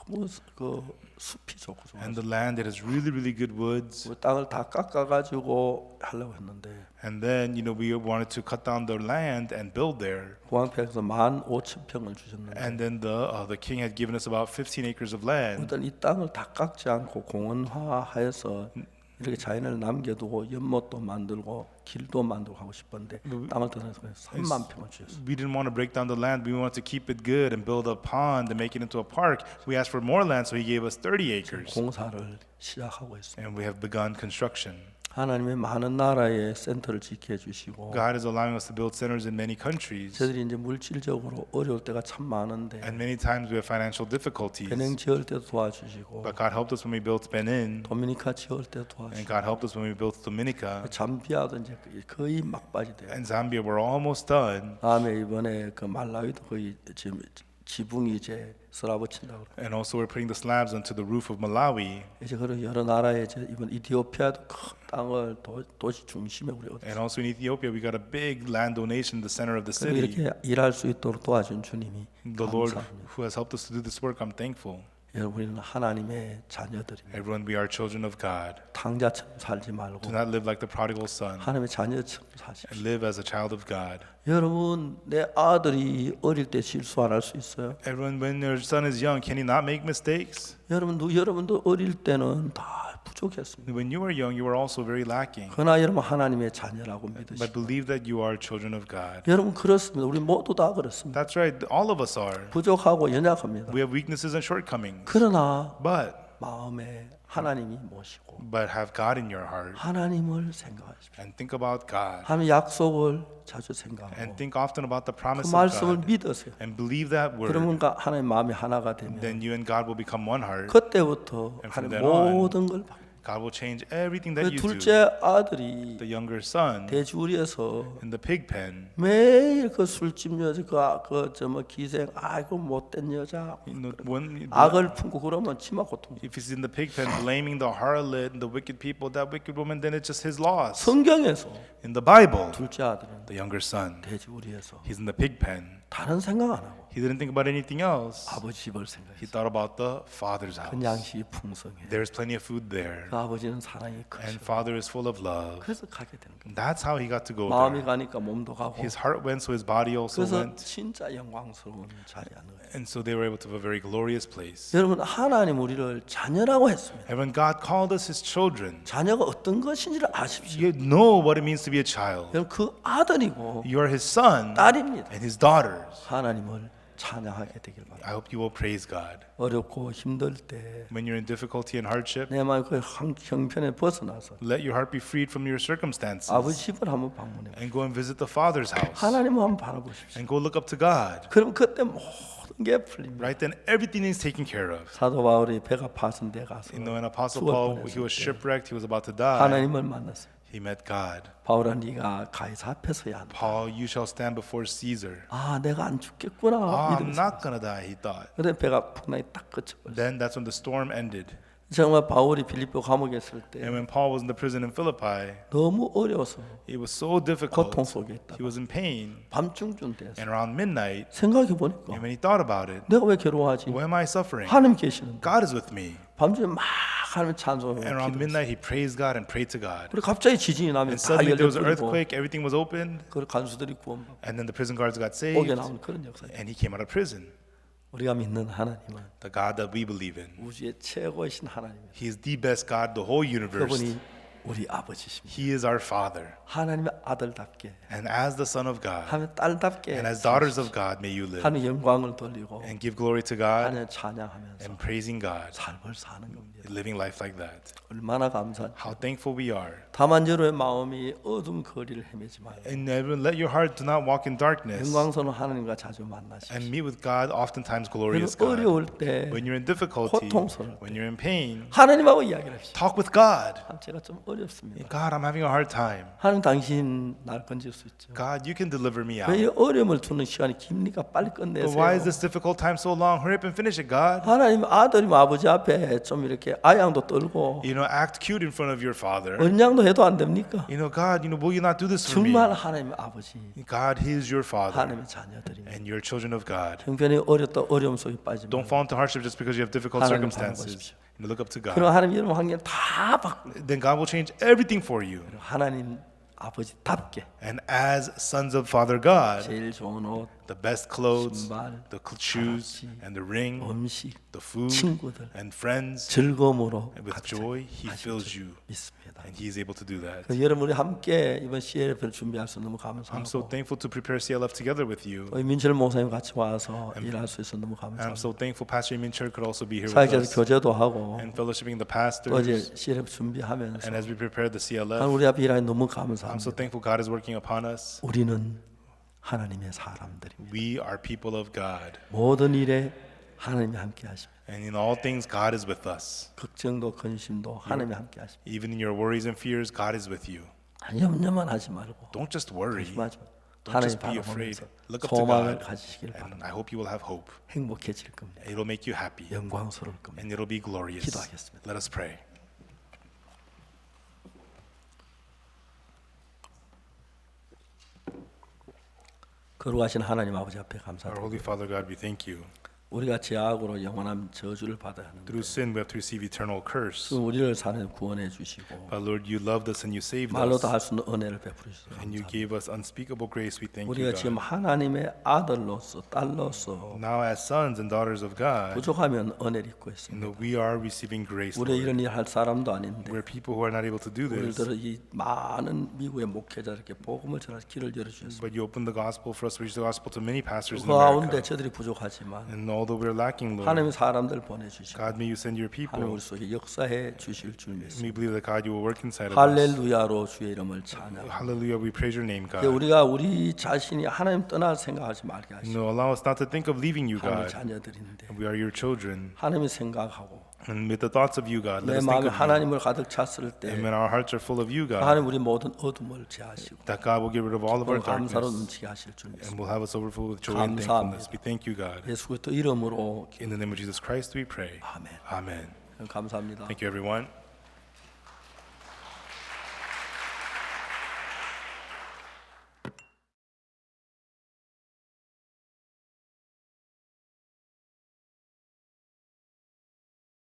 너무 그 숲이 좋고 좋아서 And the land that has really, really good woods. 그 땅을 다 깎아가지고 하려고 했는데 And then, we wanted to cut down the land and build there. 공항평에서 15,000평을 주셨는데 And then the king had given us about 15 acres of land. 일단 이 땅을 다 깎지 않고 공원화해서 이렇게 자연을 남겨두고 연못도 만들고 길도 만들고 하고 싶었는데 땅을 떠나서 3만 평을 주셨어요. We didn't want to break down the land. We wanted to keep it good and build a pond and make it into a park. We asked for more land, so he gave us 30 acres. 공사를 시작하고 있습니다. And we have begun construction. 하나님의 많은 나라의 센터를 지켜 주시고 God is allowing us to build centers in many countries. 저들이 이제 물질적으로 어려울 때가 참 많은데 And many times we have financial difficulties. 베냉 지을 때도 도와주시고 But God helped us when we built Benin. 도미니카 지을 때도 And 도와주시고 God helped us when we built Dominica. 잠비아도 이제 거의 막바지 돼요. And Zambia, we're almost done. 다음에 이번에 그 말라위도 거의 지금 지붕이 이제 쓰라붙인다고 그래요. And also we're putting the slabs onto the roof of Malawi. 이제 그런 여러 나라에 이제 이번 이티오피아도 큰 땅을 도시 중심에 우리 얻었어요. And also in Ethiopia, we got a big land donation in the center of the 그리고 city. 이렇게 일할 수 있도록 도와준 주님이 The Lord 감사합니다. who has helped us to do this work, I'm thankful. 여러분 우리는 하나님의 자녀들입니다. Everyone, we are children of God. 탕자처럼 살지 말고 Do not live like the prodigal son. 하나님의 자녀처럼 사십시오. And live as a child of God. 여러분 내 아들이 어릴 때 실수 안 할 수 있어요? Everyone, when your son is young, can he not make mistakes? 여러분도 어릴 때는 다 부족했습니다. When you were young, you were also very lacking. 그러나 여러분 하나님의 자녀라고 But 믿으시고 believe that you are children of God. 여러분 그렇습니다. 우리 모두 다 그렇습니다. That's right. All of us are. 부족하고 연약합니다. We have weaknesses and shortcomings. 그러나 But 마음에 하나님이 모시고 but have God in your heart 하나님을 생각하십시오. and think about God 하나님 약속을 자주 and 생각하고 think often about the 그 promise of 말씀을 God 믿으세요. and believe that word. 그러면 하나님 마음이 하나가 되면 Then you and God will become one heart. 그때부터 And from 하나님 then on, 모든 걸 바꿔요. God will change everything 그 that you do. 둘째 아들이 The younger son 돼지우리에서 in the pig pen, 매일 그 술집 여자 그뭐 기생 아이고 못된 여자 when 악을 품고 그러면 치마 고통. if he's in the pig pen blaming the harlot and the wicked people, that wicked woman, then it's just his loss. 성경에서 In the Bible, 둘째 아들은 the younger son, 돼지우리에서 he's in the pig pen. 다른 생각 안 하고 He didn't think about anything else. 아버지 집을 He 생각했어요. thought about the father's house. 그 양식이 풍성해. There's plenty of food there, 그 아버지는 사랑이 and 크시고 father is full of love. 그래서 가게 되는 거예요. That's how he got to go 마음이 there. 가니까 몸도 가고 His heart went, so his body also 그래서 went, 진짜 영광스러운 자리에 앉는 거예요. and so they were able to have a very glorious place. 여러분 하나님 우리를 자녀라고 했습니다. And when God called us his children, 자녀가 어떤 것인지를 아십시오. you know what it means to be a child. 여러분 그 아들이고 You are his son 딸입니다. and his daughters. 하나님을 찬양하게 되길 바랍니다. I hope you will praise God. 어렵고 힘들 때 When you're in difficulty and hardship, 내 마음 그 형편에 벗어나서 let your heart be freed from your circumstances 아버지 집을 한번 방문해 보십시오. and go and visit the Father's house 하나님을 한번 바라보십시오. and go look up to God. 그럼 그때 모든 게 풀립니다. Right then, everything is taken care of. 사도 바울이 배가 파손돼 가서 You know, when Apostle 죽을 Paul, he 뻔했을 was 때 shipwrecked, he was about to die. 하나님을 만났어요. He met God. 바울아 네가 가이사 앞에 서야 한다. Paul, you shall stand before Caesar. 아 내가 안 죽겠구나. I'm 믿음이 not gonna die, he thought. 그래 배가 풍랑이 딱 그쳐버렸어요. Then that's when the storm ended. 정말 바울이 빌립보 감옥에 있을 때 And when Paul was in the prison in Philippi, 너무 어려워서 it was so difficult. 고통 속에 있다. He was in pain. 밤중쯤 돼서 And around midnight, 생각해 보니까 and when he thought about it, 내가 왜 괴로워하지? why am I suffering? 하나님 계시는데 God is with me. 밤중에 막 하나님 찬송하고 And around 기도했어요. midnight, he praised God and prayed to God. 그리고 갑자기 지진이 나면 And 다 suddenly there was an 열려버리고 earthquake, everything was opened, 그 간수들이 구원받고 and then the prison guards got 오게 saved, 나오는 그런 역사. and he came out of prison. 우리가 믿는 하나님은 The God that we believe in. 우주의 최고이신 하나님입니다. He is the best God, the whole universe. 그분이 우리 아버지십니다. He is our Father. 하나님의 아들답게 And as the Son of God, 하나님의 딸답게 and as daughters of God, may you live 하나님 영광을 돌리고 and give glory to God 하나님 찬양하면서 and praising God, 삶을 사는 겁니다. living life like that. 얼마나 감사한지. How thankful we are. 다만 여러분의 마음이 어두운 거리를 헤매지 마요. And everyone, let your heart do not walk in darkness 영광스러운 하나님과 자주 만나십시오. and meet with God, oftentimes glorious 여러분 God. 어려울 때 When you're in difficulty, 고통스러울 when you're in pain, 하나님하고 이야기를 합시다. talk with God. 제가 좀 어렵습니다. God, I'm having a hard time. 하나님 당신 날 건질 수 있죠. God, you can deliver me 왜 이 out. 어려움을 주는 시간이 깁니까? 빨리 But why is 끝내세요. this difficult time so long? Hurry up and finish it, God. 하나님 아들이 아버지 앞에 좀 이렇게 아양도 떨고 You know, act cute in front of your father. 언양도 해도 안 됩니까? You know, God, will you not do this for me? 정말 하나님의 아버지, God, He is your father, 하나님의 자녀들입니다. and you're children of God. 형편이 어렵다 어려움 속에 빠지면 Don't fall into hardship just because you have difficult 하나님 circumstances. 바라보십시오. You look up to God. 그럼 하나님 여러분 환경 다 바꾸고 Then God will change everything for you. 하나님 아버지답게 And as sons of Father God, 제일 좋은 옷, the best clothes, 신발, the shoes, 가락지, and the ring, 음식, the food, 친구들 and friends, 즐거움으로 and with 가득 joy, He 하실 fills 줄 you. 믿습니다. And He is able to do that. 그 여러분 우리 함께 이번 CLF를 준비할 수 너무 I'm so 감사하고 thankful to prepare CLF together with you. 우리 민철 목사님 같이 와서 일할 수 있어 너무 And I'm 감사합니다. so thankful Pastor Mincher could also be here with 사역자들 us 교제도 하고 and fellowshipping the 또 이제 pastors. CLF 준비하면서 And as we prepare the CLF, 우리 앞에 일하니 너무 I'm so 감사합니다. thankful God is working upon us. 우리는 하나님의 사람들입니다. We are people of God. 모든 일에 하나님이 함께 하십니다. And in all things, God is with us. 걱정도 근심도 하나님이 함께 하십니다. Even in your worries and fears, God is with you. 염려만 하지 말고 Don't just worry. 맞아. Don't 하나님 just be afraid. 바라보면서 Look up to 소망을 God. 가지시길 And 바랍니다. I hope you will have hope. 행복해질 겁니다. It'll make you happy. 영광스러울 겁니다. And it'll be glorious. 기도하겠습니다. Let us pray. 거룩하신 하나님 아버지 앞에 Our 감사드립니다. Holy Father God, we thank you. 우리가 죄악으로 영원한 저주를 받아야 하는데 Through sin, we have to receive eternal curse. 그 우리를 사는 구원해 주시고 But Lord, you loved us and you saved 말로 us. 다 할 수 있는 은혜를 베풀어 주셔서 And you 감사합니다. gave us unspeakable grace. We thank you, 우리가 지금 God. 하나님의 아들로서 딸로서 Now, as sons and daughters of God, 부족하면 은혜를 입고 있습니다. we are receiving grace. 우리 Lord. 이런 일 할 사람도 아닌데 We're people who are not able to do this. 우리들은 이 많은 미국의 목회자들께 복음을 전할 길을 열어주셨습니다. But you opened the gospel for us to reach the gospel to many pastors 그 in 가운데 America. 저들이 부족하지만 And although we're lacking, Lord, 하나님 사람들 보내주시고 God, may you send your 하나님 people. 우리 속에 역사해 주실 줄 믿습니다. We believe that God, you will work inside of us. 할렐루야로 주의 이름을 찬양. Hallelujah, we praise your name, God. 우리가 우리 자신이 하나님 떠날 생각하지 말게 하시고 No, allow us not to think of leaving you, 하나님 God. 자녀들인데 We are your children. 하나님이 생각하고 And with the thoughts of you, God, 내 let us think 마음에 of you. 하나님을 가득 찼을 때 And when our hearts are full of you, God, 하나님 우리 모든 어둠을 제하시고 that God will get rid of all of our 감사로 darkness 넘치게 하실 줄 믿습니다. and will have us overflow with joy and 감사합니다. thankfulness. We thank you, God. 예수 그리스도 이름으로 In the name of Jesus Christ, we pray. 아멘. Amen. 감사합니다. Thank you, everyone.